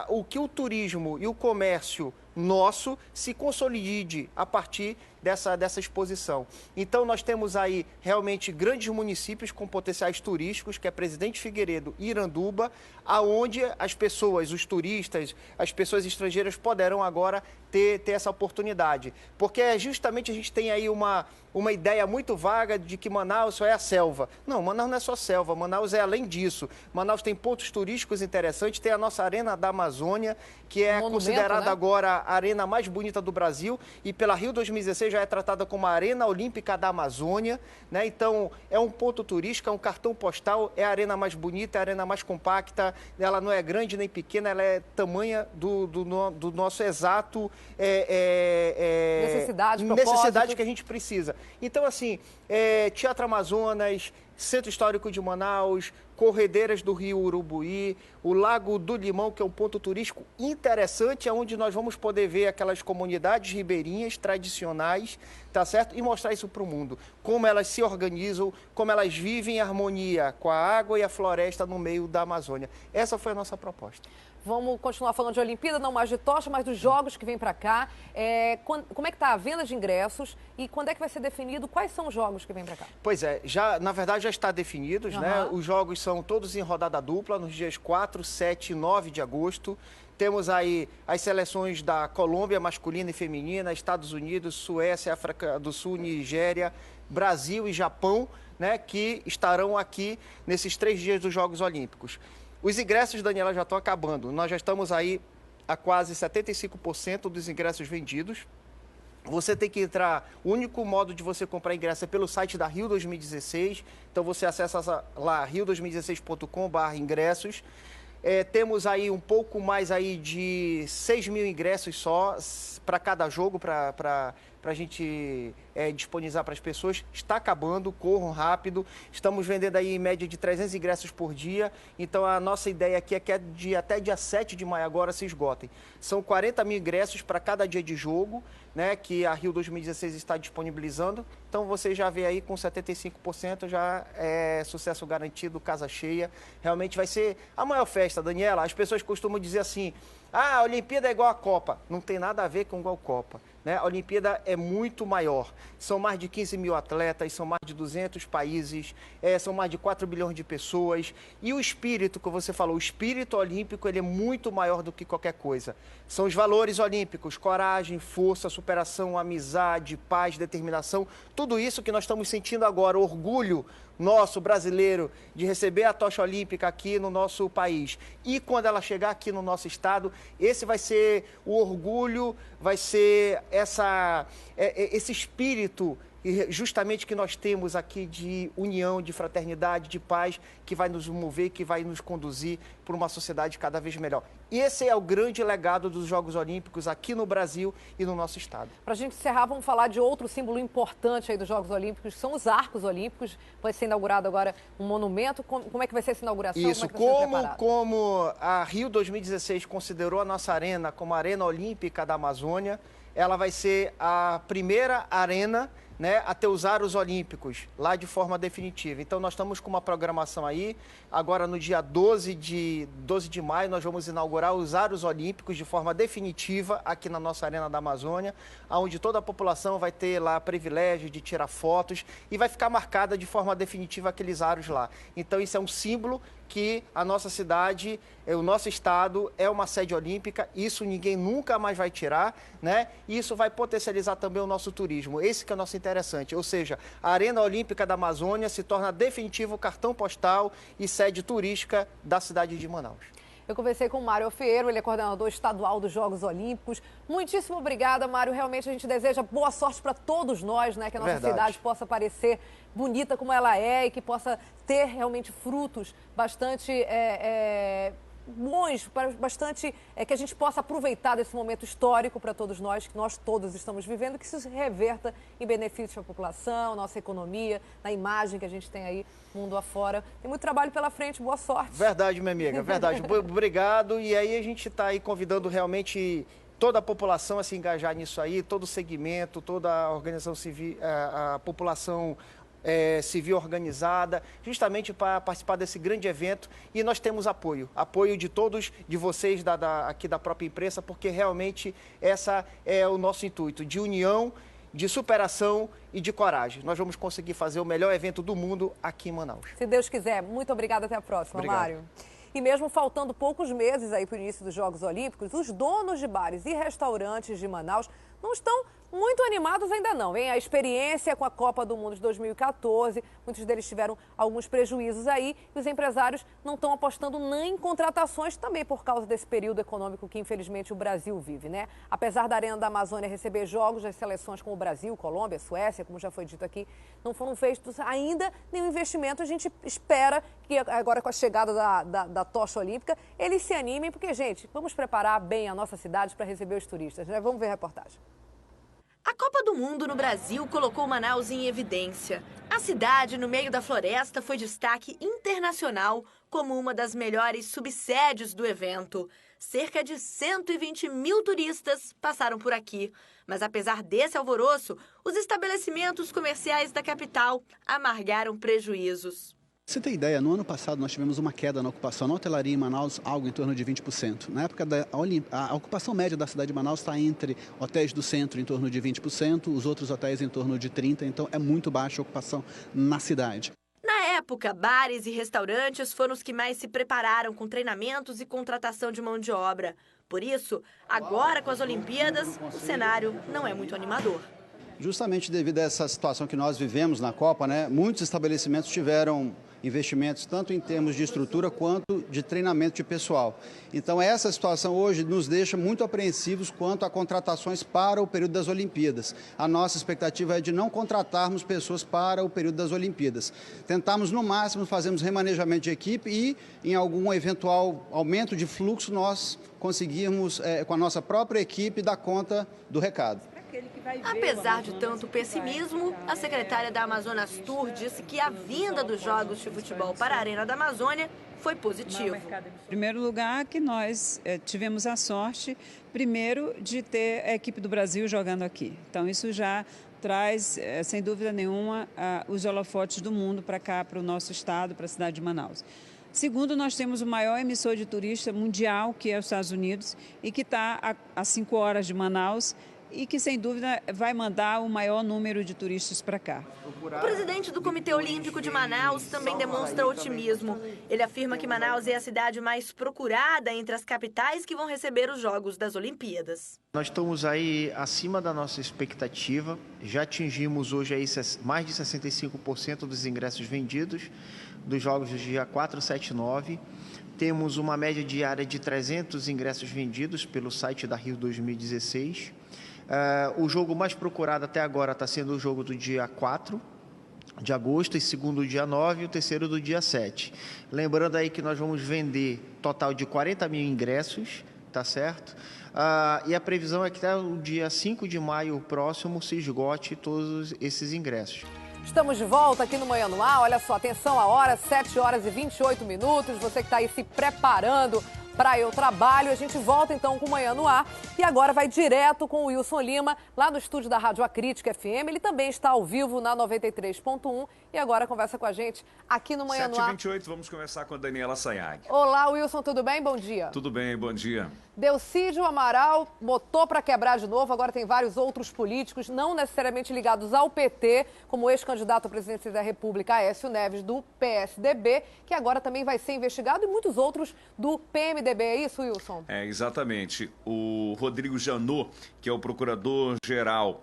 o que o turismo e o comércio nosso se consolide a partir dessa exposição. Então, nós temos aí realmente grandes municípios com potenciais turísticos, que é Presidente Figueiredo e Iranduba, aonde as pessoas, os turistas, as pessoas estrangeiras poderão agora ter essa oportunidade. Porque justamente a gente tem aí uma ideia muito vaga de que Manaus só é a selva. Não, Manaus não é só selva, Manaus é além disso. Manaus tem pontos turísticos interessantes, tem a nossa Arena da Amazônia, que é considerada agora a arena mais bonita do Brasil, e pela Rio 2016 já é tratada como a Arena Olímpica da Amazônia, né? Então, é um ponto turístico, é um cartão postal, é a arena mais bonita, é a arena mais compacta, ela não é grande nem pequena, ela é tamanha do nosso exato necessidade que a gente precisa. Então, assim, Teatro Amazonas, Centro Histórico de Manaus, corredeiras do Rio Urubuí, o Lago do Limão, que é um ponto turístico interessante, onde nós vamos poder ver aquelas comunidades ribeirinhas tradicionais, tá certo? E mostrar isso para o mundo, como elas se organizam, como elas vivem em harmonia com a água e a floresta no meio da Amazônia. Essa foi a nossa proposta. Vamos continuar falando de Olimpíada, não mais de tocha, mas dos jogos que vêm para cá. Como é que está a venda de ingressos e quando é que vai ser definido quais são os jogos que vêm para cá? Pois é, na verdade já está definidos, né? Os jogos são todos em rodada dupla, nos dias 4, 7 e 9 de agosto. Temos aí as seleções da Colômbia, masculina e feminina, Estados Unidos, Suécia, África do Sul, Nigéria, Brasil e Japão, né? Que estarão aqui nesses 3 dias dos Jogos Olímpicos. Os ingressos, Daniela, já estão acabando. Nós já estamos aí a quase 75% dos ingressos vendidos. Você tem que entrar, o único modo de você comprar ingresso é pelo site da Rio 2016. Então você acessa lá rio2016.com/ingressos. Temos aí um pouco mais aí de 6 mil ingressos só para cada jogo, para a gente disponibilizar para as pessoas. Está acabando, corram rápido. Estamos vendendo aí em média de 300 ingressos por dia. Então a nossa ideia aqui é que até dia 7 de maio agora se esgotem. São 40 mil ingressos para cada dia de jogo, né, que a Rio 2016 está disponibilizando. Então você já vê aí com 75% já é sucesso garantido, casa cheia. Realmente vai ser a maior festa, Daniela. As pessoas costumam dizer assim, a Olimpíada é igual a Copa. Não tem nada a ver com igual a Copa, né? A Olimpíada é muito maior. São mais de 15 mil atletas, são mais de 200 países, são mais de 4 bilhões de pessoas. E o espírito que você falou, o espírito olímpico, ele é muito maior do que qualquer coisa. São os valores olímpicos, coragem, força, superação, amizade, paz, determinação. Tudo isso que nós estamos sentindo agora, orgulho nosso brasileiro de receber a tocha olímpica aqui no nosso país. E quando ela chegar aqui no nosso estado, esse vai ser o orgulho, vai ser esse espírito justamente que nós temos aqui de união, de fraternidade, de paz, que vai nos mover, que vai nos conduzir para uma sociedade cada vez melhor. Esse é o grande legado dos Jogos Olímpicos aqui no Brasil e no nosso estado. Para a gente encerrar, vamos falar de outro símbolo importante aí dos Jogos Olímpicos, são os arcos olímpicos. Vai ser inaugurado agora um monumento. Como é que vai ser essa inauguração? Isso, como a Rio 2016 considerou a nossa arena como a Arena Olímpica da Amazônia, ela vai ser a primeira arena, né, a ter os aros olímpicos lá de forma definitiva. Então nós estamos com uma programação aí, agora no dia 12 de maio nós vamos inaugurar os aros olímpicos de forma definitiva aqui na nossa Arena da Amazônia, onde toda a população vai ter lá privilégio de tirar fotos e vai ficar marcada de forma definitiva aqueles aros lá. Então isso é um símbolo que a nossa cidade, o nosso estado é uma sede olímpica, isso ninguém nunca mais vai tirar, né? E isso vai potencializar também o nosso turismo, esse que é o nosso interessante, ou seja, a Arena Olímpica da Amazônia se torna definitivo cartão postal e sede turística da cidade de Manaus. Eu conversei com o Mário Alfiero, ele é coordenador estadual dos Jogos Olímpicos. Muitíssimo obrigada, Mário. Realmente a gente deseja boa sorte para todos nós, né? Que a nossa cidade possa parecer bonita como ela é e que possa ter realmente frutos bastante bons, bastante que a gente possa aproveitar desse momento histórico para todos nós, que nós todos estamos vivendo, que isso se reverta em benefício da população, nossa economia, na imagem que a gente tem aí mundo afora. Tem muito trabalho pela frente, boa sorte. Verdade, minha amiga, verdade. Obrigado. E aí a gente está aí convidando realmente toda a população a se engajar nisso aí, todo o segmento, toda a organização civil, a população civil organizada, justamente para participar desse grande evento. E nós temos apoio de todos, de vocês aqui da própria imprensa, porque realmente essa é o nosso intuito, de união, de superação e de coragem. Nós vamos conseguir fazer o melhor evento do mundo aqui em Manaus. Se Deus quiser. Muito obrigada, até a próxima, Obrigado. Mário. E mesmo faltando poucos meses aí para o início dos Jogos Olímpicos, os donos de bares e restaurantes de Manaus não estão muito animados ainda não, hein? A experiência com a Copa do Mundo de 2014, muitos deles tiveram alguns prejuízos aí e os empresários não estão apostando nem em contratações também por causa desse período econômico que infelizmente o Brasil vive, né? Apesar da Arena da Amazônia receber jogos das seleções como o Brasil, Colômbia, Suécia, como já foi dito aqui, não foram feitos ainda nenhum investimento. A gente espera que agora com a chegada da tocha olímpica, eles se animem, porque, gente, vamos preparar bem a nossa cidade para receber os turistas, né? Vamos ver a reportagem. A Copa do Mundo no Brasil colocou Manaus em evidência. A cidade, no meio da floresta, foi destaque internacional como uma das melhores subsedes do evento. Cerca de 120 mil turistas passaram por aqui. Mas apesar desse alvoroço, os estabelecimentos comerciais da capital amargaram prejuízos. Você tem ideia, no ano passado nós tivemos uma queda na ocupação na hotelaria em Manaus, algo em torno de 20%. Na época a ocupação média da cidade de Manaus está entre hotéis do centro em torno de 20%, os outros hotéis em torno de 30%, então é muito baixa a ocupação na cidade. Na época, bares e restaurantes foram os que mais se prepararam com treinamentos e contratação de mão de obra. Por isso, agora com as Olimpíadas, o cenário não é muito animador. Justamente devido a essa situação que nós vivemos na Copa, muitos estabelecimentos tiveram investimentos tanto em termos de estrutura quanto de treinamento de pessoal. Então essa situação hoje nos deixa muito apreensivos quanto a contratações para o período das Olimpíadas. A nossa expectativa é de não contratarmos pessoas para o período das Olimpíadas. Tentamos no máximo fazermos remanejamento de equipe e em algum eventual aumento de fluxo nós conseguirmos com a nossa própria equipe dar conta do recado. Apesar de tanto pessimismo, a secretária da Amazonas Tour disse que a vinda dos Jogos de Futebol para a Arena da Amazônia foi positivo. Em primeiro lugar, que nós tivemos a sorte, primeiro, de ter a equipe do Brasil jogando aqui. Então, isso já traz, sem dúvida nenhuma, os holofotes do mundo para cá, para o nosso estado, para a cidade de Manaus. Segundo, nós temos o maior emissor de turista mundial, que é os Estados Unidos, e que está a 5 horas de Manaus, e que, sem dúvida, vai mandar o maior número de turistas para cá. O presidente do Comitê Olímpico de Manaus também demonstra otimismo. Ele afirma que Manaus é a cidade mais procurada entre as capitais que vão receber os Jogos das Olimpíadas. Nós estamos aí acima da nossa expectativa. Já atingimos hoje aí mais de 65% dos ingressos vendidos dos Jogos do dia 4, 7 e 9. Temos uma média diária de 300 ingressos vendidos pelo site da Rio 2016. O jogo mais procurado até agora está sendo o jogo do dia 4 de agosto, e segundo dia 9 e o terceiro do dia 7. Lembrando aí que nós vamos vender total de 40 mil ingressos, tá certo? E a previsão é que até o dia 5 de maio próximo se esgote todos esses ingressos. Estamos de volta aqui no Manhã no Ar. Olha só, atenção a hora, 7 horas e 28 minutos. Você que está aí se preparando para ir ao trabalho. A gente volta então com o Manhã no Ar e agora vai direto com o Wilson Lima, lá do estúdio da Rádio Acrítica FM. Ele também está ao vivo na 93.1 e agora conversa com a gente aqui no Manhã no Ar. 7h28, vamos conversar com a Daniela Sayag. Olá, Wilson, tudo bem? Bom dia. Tudo bem, bom dia. Delcídio Amaral botou para quebrar de novo. Agora tem vários outros políticos, não necessariamente ligados ao PT, como o ex-candidato à presidência da República, Aécio Neves, do PSDB, que agora também vai ser investigado, e muitos outros do PMDB. É isso, Wilson? É, exatamente. O Rodrigo Janot, que é o procurador-geral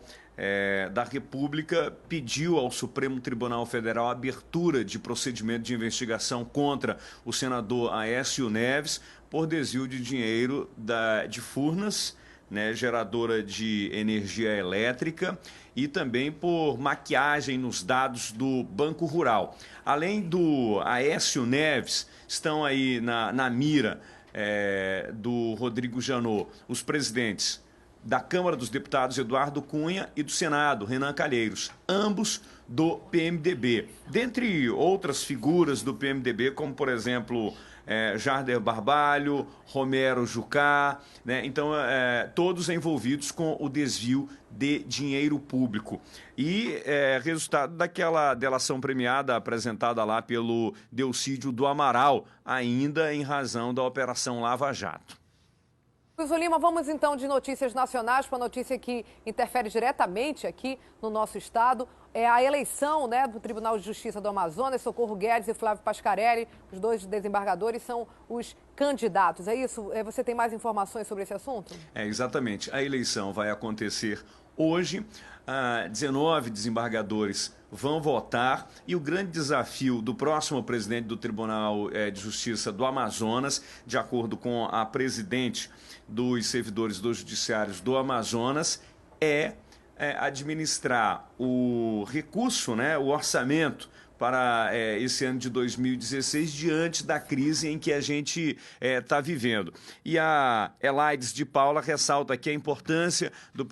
da República, pediu ao Supremo Tribunal Federal a abertura de procedimento de investigação contra o senador Aécio Neves por desvio de dinheiro de Furnas, geradora de energia elétrica, e também por maquiagem nos dados do Banco Rural. Além do Aécio Neves, estão aí na mira do Rodrigo Janot os presidentes da Câmara dos Deputados, Eduardo Cunha, e do Senado, Renan Calheiros, ambos do PMDB. Dentre outras figuras do PMDB, como, por exemplo, Jarder Barbalho, Romero Jucá, então todos envolvidos com o desvio de dinheiro público. E resultado daquela delação premiada apresentada lá pelo Delcídio do Amaral, ainda em razão da Operação Lava Jato. Wilson Lima, vamos então de notícias nacionais para a notícia que interfere diretamente aqui no nosso estado. É a eleição do Tribunal de Justiça do Amazonas. Socorro Guedes e Flávio Pascarelli, os dois desembargadores, são os candidatos. É isso? Você tem mais informações sobre esse assunto? Exatamente. A eleição vai acontecer hoje. 19 desembargadores vão votar e o grande desafio do próximo presidente do Tribunal de Justiça do Amazonas, de acordo com a presidente dos servidores dos judiciários do Amazonas, é administrar o recurso, o orçamento para esse ano de 2016, diante da crise em que a gente está vivendo. E a Elaides de Paula ressalta aqui a importância do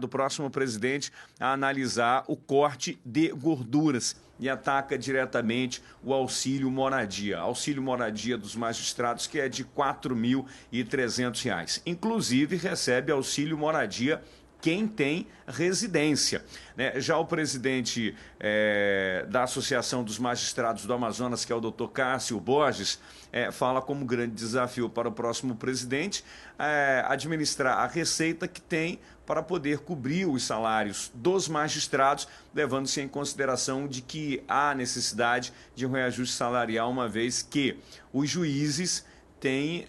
próximo presidente, a analisar o corte de gorduras e ataca diretamente o auxílio moradia. Auxílio moradia dos magistrados, que é de R$ 4.300. Inclusive, recebe auxílio moradia quem tem residência, né? Já o presidente da Associação dos Magistrados do Amazonas, que é o Dr. Cássio Borges, fala como grande desafio para o próximo presidente administrar a receita que tem para poder cobrir os salários dos magistrados, levando-se em consideração de que há necessidade de um reajuste salarial, uma vez que os juízes tem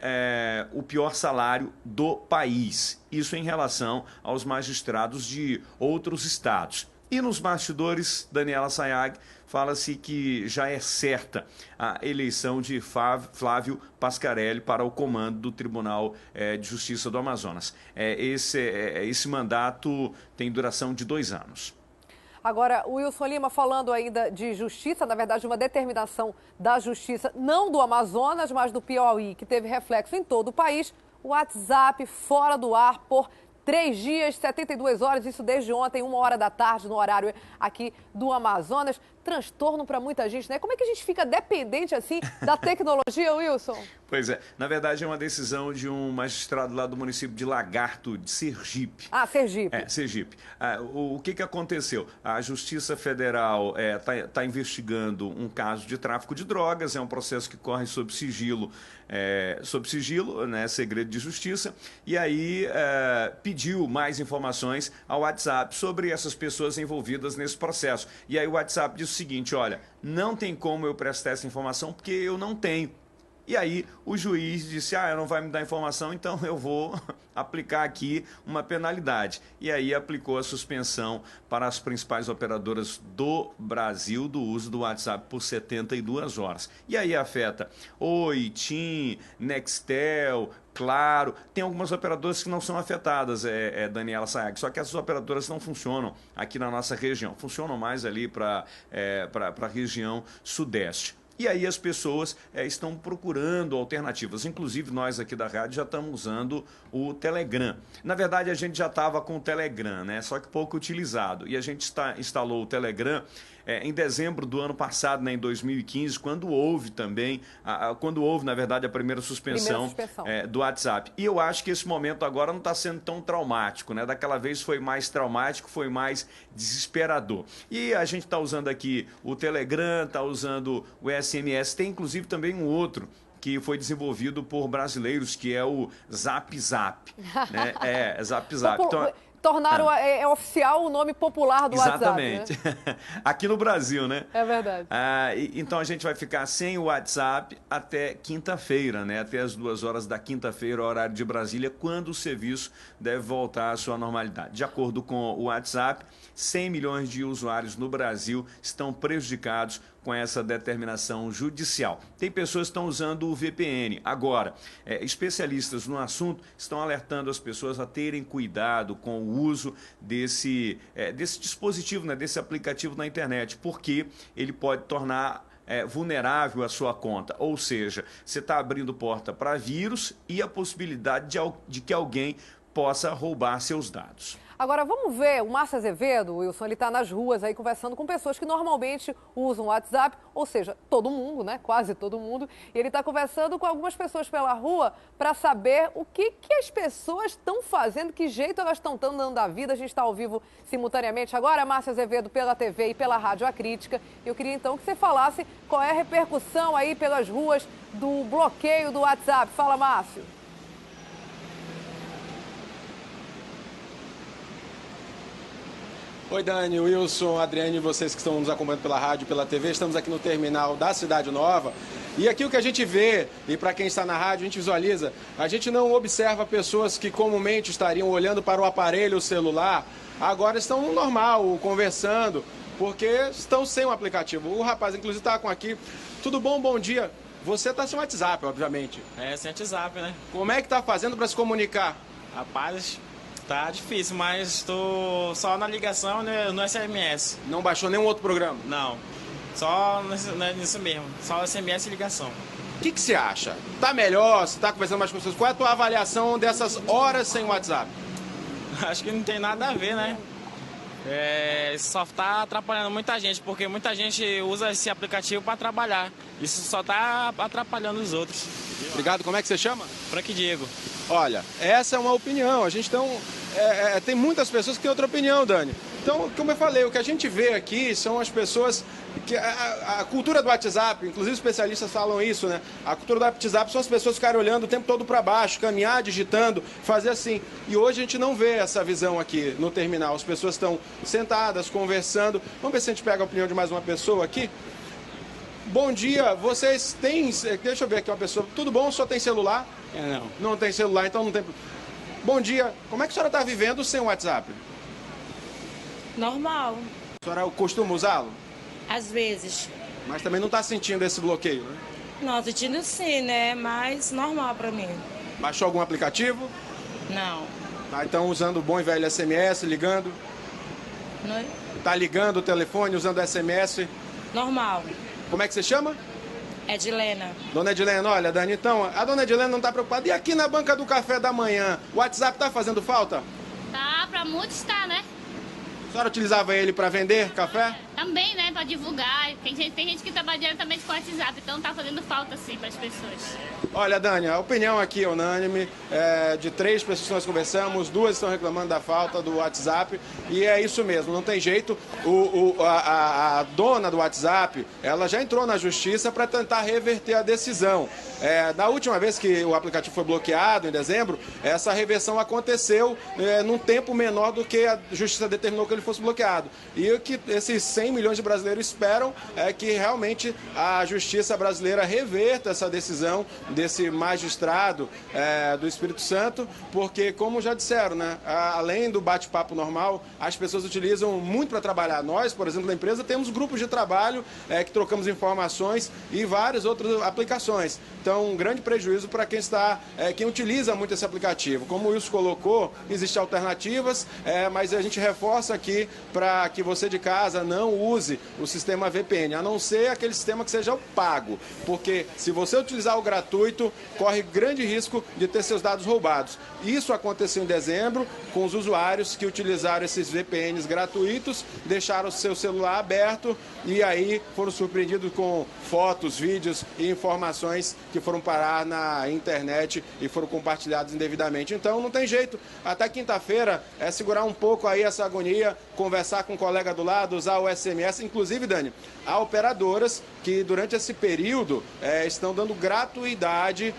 o pior salário do país. Isso em relação aos magistrados de outros estados. E nos bastidores, Daniela Sayag, fala-se que já é certa a eleição de Flávio Pascarelli para o comando do Tribunal de Justiça do Amazonas. Esse mandato tem duração de 2 anos. Agora, o Wilson Lima, falando ainda de justiça, na verdade, uma determinação da justiça, não do Amazonas, mas do Piauí, que teve reflexo em todo o país, o WhatsApp fora do ar por 3 dias, 72 horas, isso desde ontem, 1h da tarde, no horário aqui do Amazonas. Transtorno para muita gente, né? Como é que a gente fica dependente, assim, da tecnologia, Wilson? Pois é, na verdade é uma decisão de um magistrado lá do município de Lagarto, de Sergipe. Ah, Sergipe. Sergipe. O que aconteceu? A Justiça Federal está investigando um caso de tráfico de drogas, é um processo que corre sob sigilo, né, segredo de justiça, e aí pediu mais informações ao WhatsApp sobre essas pessoas envolvidas nesse processo. E aí o WhatsApp disse o seguinte: olha, não tem como eu prestar essa informação porque eu não tenho. E aí o juiz disse, não vai me dar informação, então eu vou aplicar aqui uma penalidade. E aí aplicou a suspensão para as principais operadoras do Brasil do uso do WhatsApp por 72 horas. E aí afeta Oi, TIM, Nextel, Claro. Tem algumas operadoras que não são afetadas, Daniela Sayag, só que essas operadoras não funcionam aqui na nossa região. Funcionam mais ali para a região sudeste. E aí as pessoas estão procurando alternativas. Inclusive, nós aqui da rádio já estamos usando o Telegram. Na verdade, a gente já estava com o Telegram, né? Só que pouco utilizado. E a gente instalou o Telegram em dezembro do ano passado, né, em 2015, quando houve também, na verdade, a primeira suspensão. Do WhatsApp. E eu acho que esse momento agora não está sendo tão traumático, né? Daquela vez foi mais traumático, foi mais desesperador. E a gente está usando aqui o Telegram, está usando o SMS, tem inclusive também um outro que foi desenvolvido por brasileiros, que é o Zap Zap. Né? Zap Zap. Então, tornaram oficial o nome popular do exatamente. WhatsApp. Né? Aqui no Brasil, né? É verdade. Então a gente vai ficar sem o WhatsApp até quinta-feira, né? Até as 2 horas da quinta-feira, horário de Brasília, quando o serviço deve voltar à sua normalidade. De acordo com o WhatsApp, 100 milhões de usuários no Brasil estão prejudicados com essa determinação judicial. Tem pessoas que estão usando o VPN. Agora, especialistas no assunto estão alertando as pessoas a terem cuidado com o uso desse dispositivo, né, desse aplicativo na internet, porque ele pode tornar vulnerável a sua conta. Ou seja, você está abrindo porta para vírus e a possibilidade de que alguém possa roubar seus dados. Agora, vamos ver, o Márcio Azevedo, o Wilson, ele está nas ruas aí conversando com pessoas que normalmente usam o WhatsApp, ou seja, todo mundo, né? Quase todo mundo. E ele está conversando com algumas pessoas pela rua para saber o que as pessoas estão fazendo, que jeito elas estão dando a vida. A gente está ao vivo simultaneamente agora, Márcio Azevedo, pela TV e pela Rádio A Crítica. Eu queria então que você falasse qual é a repercussão aí pelas ruas do bloqueio do WhatsApp. Fala, Márcio. Oi, Dani, Wilson, Adriane, vocês que estão nos acompanhando pela rádio, pela TV, estamos aqui no terminal da Cidade Nova. E aqui o que a gente vê, e para quem está na rádio, a gente visualiza, a gente não observa pessoas que comumente estariam olhando para o aparelho celular, agora estão no normal, conversando, porque estão sem o aplicativo. O rapaz, inclusive, está com aqui. Tudo bom? Bom dia. Você está sem WhatsApp, obviamente. Sem WhatsApp, né? Como é que está fazendo para se comunicar? Rapaz, tá difícil, mas estou só na ligação, né, no SMS. Não baixou nenhum outro programa? Não. Só nisso mesmo, só SMS e ligação. O que você acha? Tá melhor? Você tá conversando mais com pessoas? Qual é a tua avaliação dessas horas sem WhatsApp? Acho que não tem nada a ver, né? Só tá atrapalhando muita gente, porque muita gente usa esse aplicativo para trabalhar. Isso só tá atrapalhando os outros. Obrigado. Como é que você chama? Frank Diego. Olha, essa é uma opinião. A gente tem muitas pessoas que têm outra opinião, Dani. Então, como eu falei, o que a gente vê aqui são as pessoas que a cultura do WhatsApp, inclusive os especialistas falam isso, né? A cultura do WhatsApp são as pessoas ficarem olhando o tempo todo para baixo, caminhar, digitando, fazer assim. E hoje a gente não vê essa visão aqui no terminal. As pessoas estão sentadas, conversando. Vamos ver se a gente pega a opinião de mais uma pessoa aqui. Bom dia, vocês têm... Deixa eu ver aqui uma pessoa. Tudo bom? Só tem celular? Não. Não tem celular, então não tem... Bom dia. Como é que a senhora está vivendo sem o WhatsApp? Normal. A senhora costuma usá-lo? Às vezes. Mas também não está sentindo esse bloqueio, né? Não, sentindo sim, né? Mas normal para mim. Baixou algum aplicativo? Não. Tá, então usando o bom e velho SMS, ligando? Não. Tá ligando o telefone, usando SMS? Normal. Como é que você chama? Edilena. Dona Edilena, olha, Dani, então, a dona Edilena não está preocupada. E aqui na banca do café da manhã, o WhatsApp tá fazendo falta? Tá, para muitos tá, né? A senhora utilizava ele para vender café? Também, né, para divulgar. Tem gente que trabalha diretamente com o WhatsApp, então tá fazendo falta, sim, para as pessoas. Olha, Dani, a opinião aqui é unânime, de 3 pessoas que nós conversamos, 2 estão reclamando da falta do WhatsApp, e é isso mesmo, não tem jeito. A dona do WhatsApp, ela já entrou na justiça para tentar reverter a decisão. Da última vez que o aplicativo foi bloqueado, em dezembro, essa reversão aconteceu num tempo menor do que a justiça determinou que ele fosse bloqueado. E o que esses 100 milhões de brasileiros esperam é que realmente a justiça brasileira reverta essa decisão desse magistrado do Espírito Santo, porque, como já disseram, né, além do bate-papo normal, as pessoas utilizam muito para trabalhar. Nós, por exemplo, na empresa, temos grupos de trabalho que trocamos informações e várias outras aplicações. Então, um grande prejuízo para quem utiliza muito esse aplicativo. Como o Wilson colocou, existem alternativas, mas a gente reforça aqui para que você de casa não use o sistema VPN, a não ser aquele sistema que seja o pago, porque se você utilizar o gratuito, corre grande risco de ter seus dados roubados. Isso aconteceu em dezembro com os usuários que utilizaram esses VPNs gratuitos, deixaram o seu celular aberto e aí foram surpreendidos com fotos, vídeos e informações que foram parar na internet e foram compartilhados indevidamente. Então não tem jeito, até quinta-feira segurar um pouco aí essa agonia, conversar com o colega do lado, usar o SMS. Inclusive, Dani, há operadoras que durante esse período estão dando gratuidade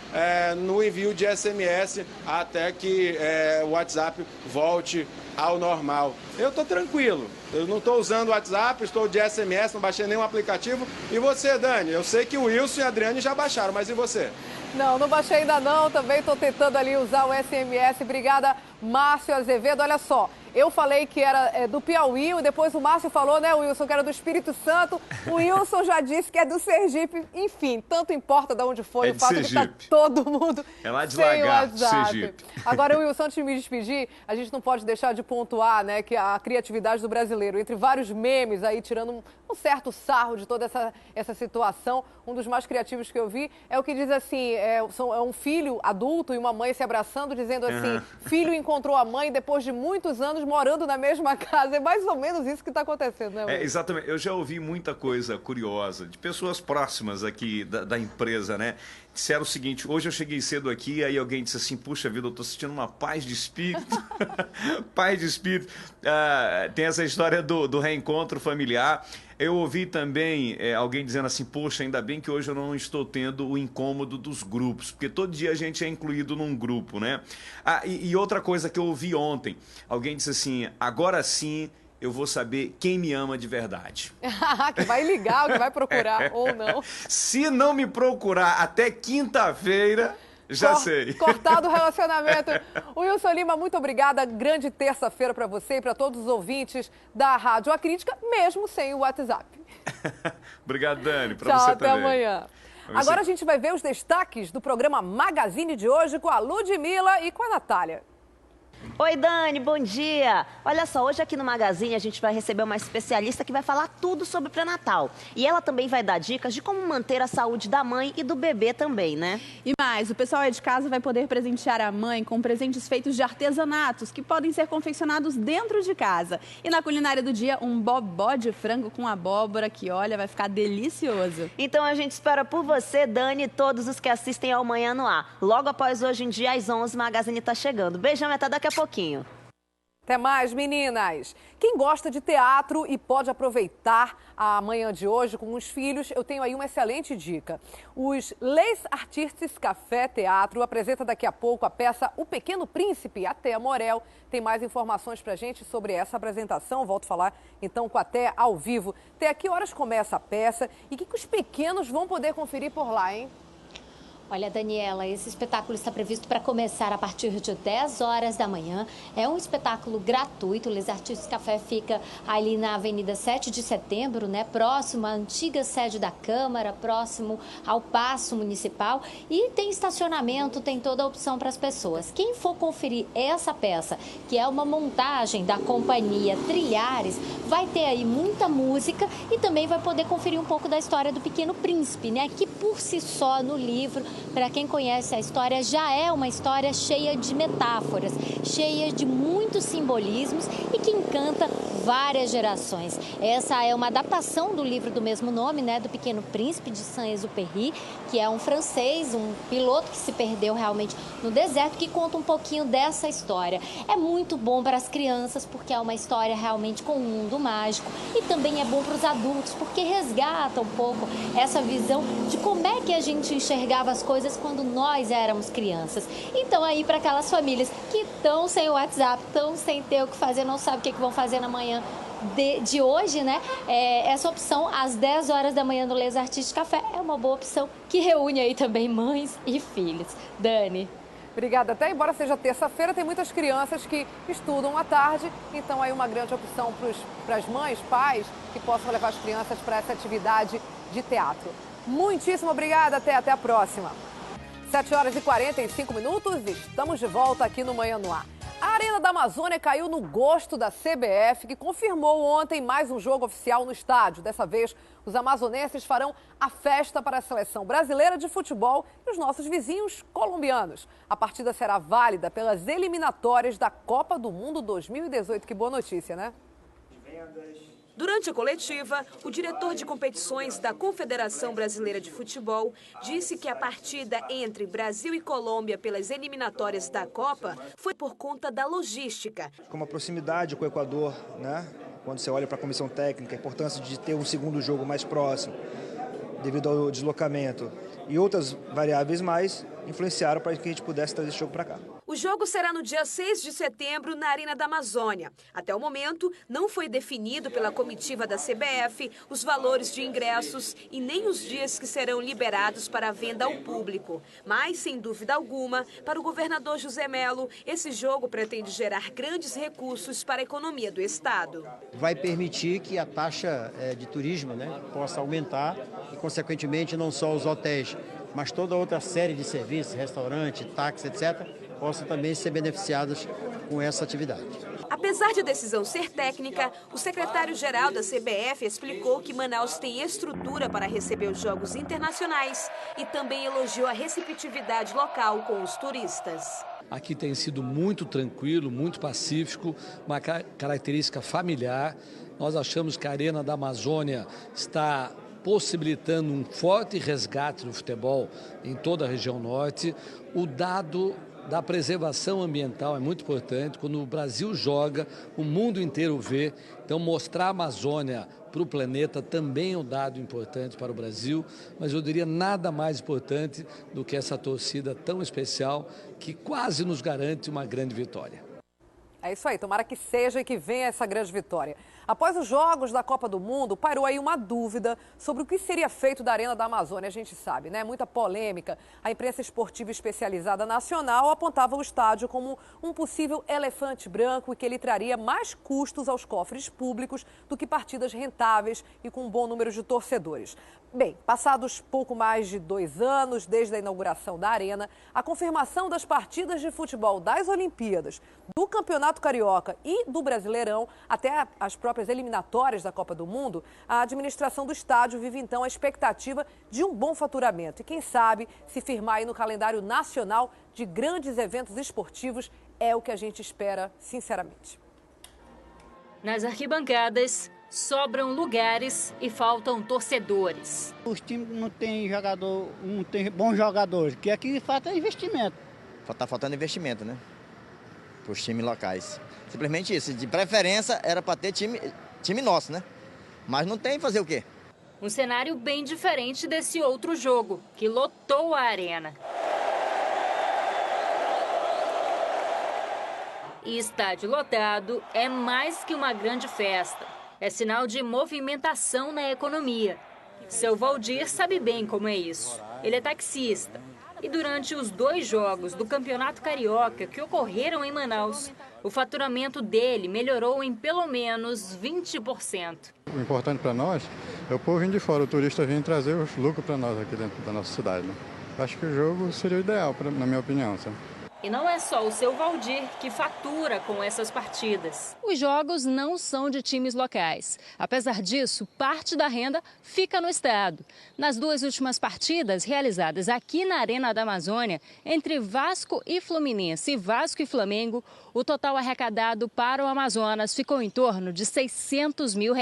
no envio de SMS até que o WhatsApp volte ao normal. Eu estou tranquilo, eu não estou usando o WhatsApp, estou de SMS, não baixei nenhum aplicativo. E você, Dani? Eu sei que o Wilson e a Adriane já baixaram, mas e você? Não baixei ainda não, também estou tentando ali usar o SMS. Obrigada, Márcio Azevedo. Olha só, eu falei que era do Piauí, e depois o Márcio falou, né, Wilson, que era do Espírito Santo. O Wilson já disse que é do Sergipe. Enfim, tanto importa de onde foi, o fato de que está todo mundo lá de sem Lagar, WhatsApp. Sergipe. Agora, Wilson, antes de me despedir, a gente não pode deixar de pontuar, né, que a criatividade do brasileiro, entre vários memes aí, tirando um certo sarro de toda essa situação, um dos mais criativos que eu vi é o que diz assim, é um filho adulto e uma mãe se abraçando, dizendo assim, filho encontrou a mãe depois de muitos anos morando na mesma casa. É mais ou menos isso que está acontecendo, né, Wilson? Exatamente. Eu já ouvi muita coisa curiosa de pessoas próximas aqui da empresa, né? Disseram o seguinte, hoje eu cheguei cedo aqui, aí alguém disse assim, puxa vida, eu estou sentindo uma paz de espírito. Paz de espírito. Tem essa história do reencontro familiar. Eu ouvi também alguém dizendo assim, poxa, ainda bem que hoje eu não estou tendo o incômodo dos grupos, porque todo dia a gente é incluído num grupo, né? E outra coisa que eu ouvi ontem, alguém disse assim, agora sim eu vou saber quem me ama de verdade. Que vai ligar, que vai procurar ou não. Se não me procurar até quinta-feira, já sei. Cortado o relacionamento. Wilson Lima, muito obrigada. Grande terça-feira para você e para todos os ouvintes da Rádio A Crítica, mesmo sem o WhatsApp. Obrigado, Dani. Para você até também. Amanhã. Agora a gente vai ver os destaques do programa Magazine de hoje com a Ludmilla e com a Natália. Oi, Dani, bom dia. Olha só, hoje aqui no Magazine a gente vai receber uma especialista que vai falar tudo sobre o pré-natal. E ela também vai dar dicas de como manter a saúde da mãe e do bebê também, né? E mais, o pessoal aí de casa vai poder presentear a mãe com presentes feitos de artesanatos que podem ser confeccionados dentro de casa. E na culinária do dia, um bobó de frango com abóbora que, olha, vai ficar delicioso. Então a gente espera por você, Dani, e todos os que assistem ao Manhã no Ar. Logo após Hoje em Dia, às 11, o Magazine tá chegando. Beijão e até daqui a pouquinho. Até mais, meninas! Quem gosta de teatro e pode aproveitar a manhã de hoje com os filhos, eu tenho aí uma excelente dica. Os Les Artistes Café Teatro apresenta daqui a pouco a peça O Pequeno Príncipe. A Thea Morel tem mais informações pra gente sobre essa apresentação. Volto a falar então com a Thea ao vivo. Thea, que horas começa a peça e o que os pequenos vão poder conferir por lá, hein? Olha, Daniela, esse espetáculo está previsto para começar a partir de 10 horas da manhã. É um espetáculo gratuito. O Les Artistes Café fica ali na Avenida 7 de Setembro, né? Próximo à antiga sede da Câmara, próximo ao Paço Municipal. E tem estacionamento, tem toda a opção para as pessoas. Quem for conferir essa peça, que é uma montagem da companhia Trilhares, vai ter aí muita música e também vai poder conferir um pouco da história do Pequeno Príncipe, né? Que por si só no livro, para quem conhece a história, já é uma história cheia de metáforas, cheia de muitos simbolismos e que encanta várias gerações. Essa é uma adaptação do livro do mesmo nome, né, do Pequeno Príncipe, de Saint-Exupéry, que é um francês, um piloto que se perdeu realmente no deserto, que conta um pouquinho dessa história. É muito bom para as crianças, porque é uma história realmente com um mundo mágico, e também é bom para os adultos, porque resgata um pouco essa visão de como é que a gente enxergava as coisas quando nós éramos crianças. Então aí para aquelas famílias que estão sem o WhatsApp, estão sem ter o que fazer, não sabem o que vão fazer na manhã de hoje, né? Essa opção às 10 horas da manhã no Les Artistes Café é uma boa opção que reúne aí também mães e filhos. Dani. Obrigada. Até embora seja terça-feira, tem muitas crianças que estudam à tarde, então aí uma grande opção para as mães, pais, que possam levar as crianças para essa atividade de teatro. Muitíssimo obrigada, até a próxima. 7 horas e 45 minutos, estamos de volta aqui no Manhã no Ar. A Arena da Amazônia caiu no gosto da CBF, que confirmou ontem mais um jogo oficial no estádio. Dessa vez, os amazonenses farão a festa para a seleção brasileira de futebol e os nossos vizinhos colombianos. A partida será válida pelas eliminatórias da Copa do Mundo 2018. Que boa notícia, né? Durante a coletiva, o diretor de competições da Confederação Brasileira de Futebol disse que a partida entre Brasil e Colômbia pelas eliminatórias da Copa foi por conta da logística. Com uma proximidade com o Equador, né? Quando você olha para a comissão técnica, a importância de ter um segundo jogo mais próximo, devido ao deslocamento, e outras variáveis mais influenciaram para que a gente pudesse trazer esse jogo para cá. O jogo será no dia 6 de setembro na Arena da Amazônia. Até o momento, não foi definido pela comitiva da CBF os valores de ingressos e nem os dias que serão liberados para a venda ao público. Mas, sem dúvida alguma, para o governador José Mello, esse jogo pretende gerar grandes recursos para a economia do estado. Vai permitir que a taxa de turismo, né, possa aumentar e, consequentemente, não só os hotéis, mas toda outra série de serviços, restaurante, táxi, etc., possam também ser beneficiadas com essa atividade. Apesar de a decisão ser técnica, o secretário-geral da CBF explicou que Manaus tem estrutura para receber os jogos internacionais e também elogiou a receptividade local com os turistas. Aqui tem sido muito tranquilo, muito pacífico, uma característica familiar. Nós achamos que a Arena da Amazônia está possibilitando um forte resgate do futebol em toda a região norte. O dado da preservação ambiental é muito importante. Quando o Brasil joga, o mundo inteiro vê. Então, mostrar a Amazônia para o planeta também é um dado importante para o Brasil, mas eu diria nada mais importante do que essa torcida tão especial que quase nos garante uma grande vitória. É isso aí, tomara que seja e que venha essa grande vitória. Após os Jogos da Copa do Mundo, pairou aí uma dúvida sobre o que seria feito da Arena da Amazônia. A gente sabe, né? Muita polêmica. A imprensa esportiva especializada nacional apontava o estádio como um possível elefante branco e que ele traria mais custos aos cofres públicos do que partidas rentáveis e com um bom número de torcedores. Bem, passados pouco mais de 2 anos desde a inauguração da Arena, a confirmação das partidas de futebol das Olimpíadas, do Campeonato Carioca e do Brasileirão, até as próprias eliminatórias da Copa do Mundo, a administração do estádio vive então a expectativa de um bom faturamento. E quem sabe, se firmar aí no calendário nacional de grandes eventos esportivos, é o que a gente espera, sinceramente. Nas arquibancadas, sobram lugares e faltam torcedores. Os times não têm jogador, não tem bons jogadores, que aqui falta investimento. Está faltando investimento, né? Para os times locais. Simplesmente isso. De preferência era para ter time nosso, né? Mas não tem, fazer o quê? Um cenário bem diferente desse outro jogo, que lotou a arena. E estádio lotado é mais que uma grande festa. É sinal de movimentação na economia. Seu Valdir sabe bem como é isso. Ele é taxista. E durante os 2 jogos do Campeonato Carioca que ocorreram em Manaus, o faturamento dele melhorou em pelo menos 20%. O importante para nós é o povo vir de fora, o turista vir trazer os lucros para nós aqui dentro da nossa cidade. Né? Acho que o jogo seria o ideal, na minha opinião. Sabe? E não é só o seu Valdir que fatura com essas partidas. Os jogos não são de times locais. Apesar disso, parte da renda fica no estado. Nas 2 últimas partidas realizadas aqui na Arena da Amazônia, entre Vasco e Fluminense e Vasco e Flamengo, o total arrecadado para o Amazonas ficou em torno de R$600 mil.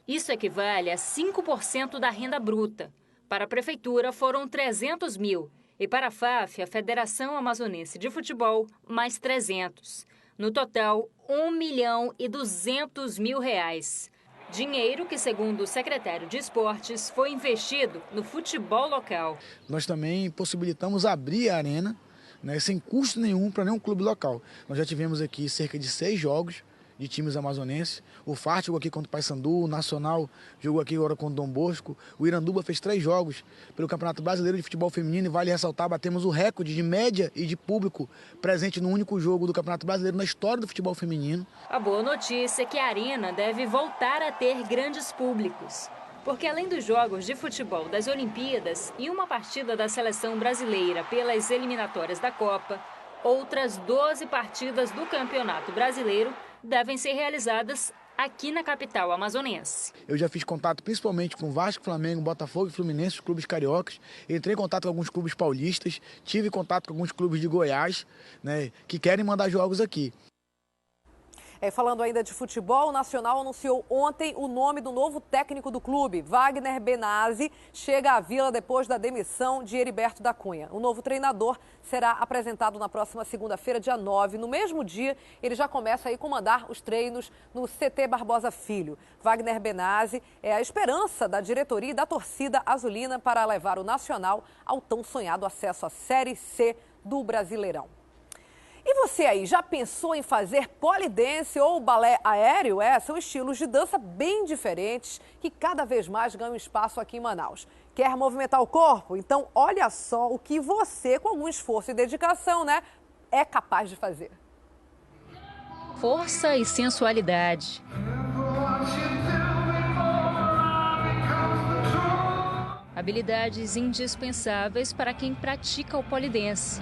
Isso equivale a 5% da renda bruta. Para a prefeitura foram 300 mil. E para a FAF, a Federação Amazonense de Futebol, mais 300. No total, R$1.200.000. Dinheiro que, segundo o secretário de Esportes, foi investido no futebol local. Nós também possibilitamos abrir a arena, né, sem custo nenhum para nenhum clube local. Nós já tivemos aqui cerca de 6 jogos de times amazonenses. O FART jogou aqui contra o Paysandu, o Nacional jogou aqui agora contra o Dom Bosco. O Iranduba fez 3 jogos pelo Campeonato Brasileiro de Futebol Feminino e vale ressaltar, batemos o recorde de média e de público presente no único jogo do Campeonato Brasileiro na história do futebol feminino. A boa notícia é que a Arena deve voltar a ter grandes públicos. Porque além dos jogos de futebol das Olimpíadas e uma partida da seleção brasileira pelas eliminatórias da Copa, outras 12 partidas do Campeonato Brasileiro devem ser realizadas aqui na capital amazonense. Eu já fiz contato principalmente com Vasco, Flamengo, Botafogo e Fluminense, os clubes cariocas. Entrei em contato com alguns clubes paulistas, tive contato com alguns clubes de Goiás, né, que querem mandar jogos aqui. Falando ainda de futebol, o Nacional anunciou ontem o nome do novo técnico do clube. Wagner Benazzi chega à Vila depois da demissão de Heriberto da Cunha. O novo treinador será apresentado na próxima segunda-feira, dia 9. No mesmo dia, ele já começa a comandar os treinos no CT Barbosa Filho. Wagner Benazzi é a esperança da diretoria e da torcida azulina para levar o Nacional ao tão sonhado acesso à Série C do Brasileirão. E você aí, já pensou em fazer polidense ou balé aéreo? São estilos de dança bem diferentes que cada vez mais ganham espaço aqui em Manaus. Quer movimentar o corpo? Então olha só o que você, com algum esforço e dedicação, é capaz de fazer. Força e sensualidade. Habilidades indispensáveis para quem pratica o polidense.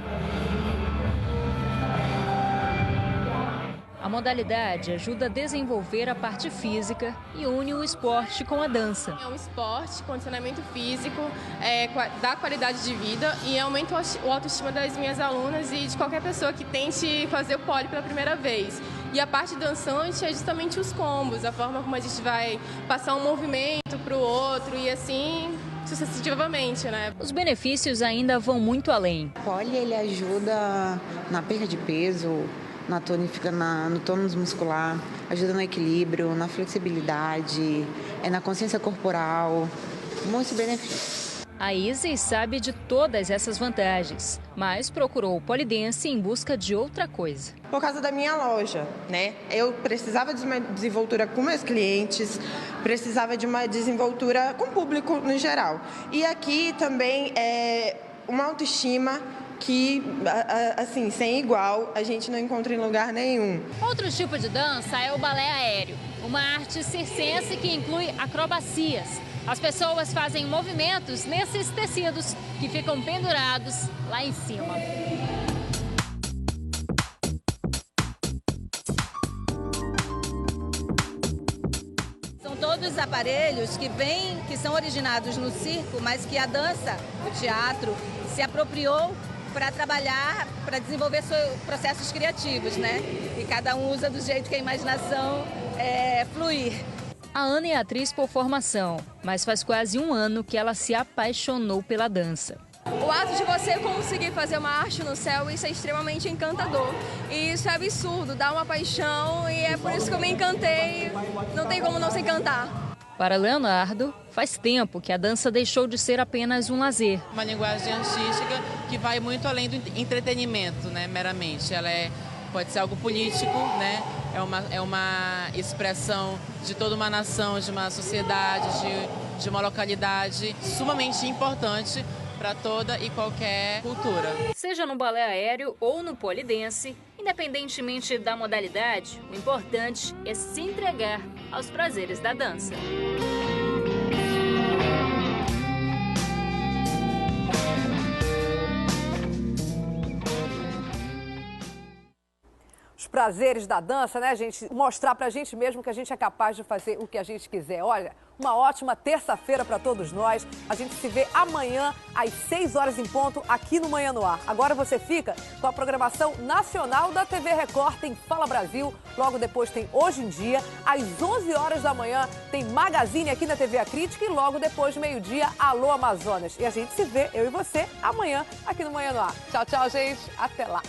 A modalidade ajuda a desenvolver a parte física e une o esporte com a dança. É um esporte, condicionamento físico, dá qualidade de vida e aumenta o autoestima das minhas alunas e de qualquer pessoa que tente fazer o pole pela primeira vez. E a parte dançante é justamente os combos, a forma como a gente vai passar um movimento para o outro e assim sucessivamente, né? Os benefícios ainda vão muito além. O pole, ele ajuda na perda de peso, no tônus muscular, ajuda no equilíbrio, na flexibilidade, na consciência corporal, muitos benefícios. A Isis sabe de todas essas vantagens, mas procurou o polidense em busca de outra coisa. Por causa da minha loja, né? Eu precisava de uma desenvoltura com meus clientes, precisava de uma desenvoltura com o público no geral. E aqui também é uma autoestima que, assim, sem igual, a gente não encontra em lugar nenhum. Outro tipo de dança é o balé aéreo, uma arte circense que inclui acrobacias. As pessoas fazem movimentos nesses tecidos que ficam pendurados lá em cima. São todos aparelhos que são originados no circo, mas que a dança, o teatro, se apropriou para trabalhar, para desenvolver seus processos criativos, né? E cada um usa do jeito que a imaginação fluir. A Ana é atriz por formação, mas faz quase um ano que ela se apaixonou pela dança. O ato de você conseguir fazer uma arte no céu, isso é extremamente encantador. E isso é absurdo, dá uma paixão e é por isso que eu me encantei. Não tem como não se encantar. Para Leonardo, faz tempo que a dança deixou de ser apenas um lazer. Uma linguagem artística que vai muito além do entretenimento, né, meramente. Ela pode ser algo político, né? É uma expressão de toda uma nação, de uma sociedade, de uma localidade sumamente importante para toda e qualquer cultura. Seja no balé aéreo ou no polidense, independentemente da modalidade, o importante é se entregar aos prazeres da dança. Os prazeres da dança, né, gente? Mostrar pra gente mesmo que a gente é capaz de fazer o que a gente quiser. Olha, uma ótima terça-feira para todos nós. A gente se vê amanhã às 6 horas em ponto aqui no Manhã no Ar. Agora você fica com a programação nacional da TV Record, tem Fala Brasil. Logo depois tem Hoje em Dia. Às 11 horas da manhã tem Magazine aqui na TV A Crítica e logo depois, meio-dia, Alô Amazonas. E a gente se vê, eu e você, amanhã aqui no Manhã no Ar. Tchau, tchau, gente. Até lá.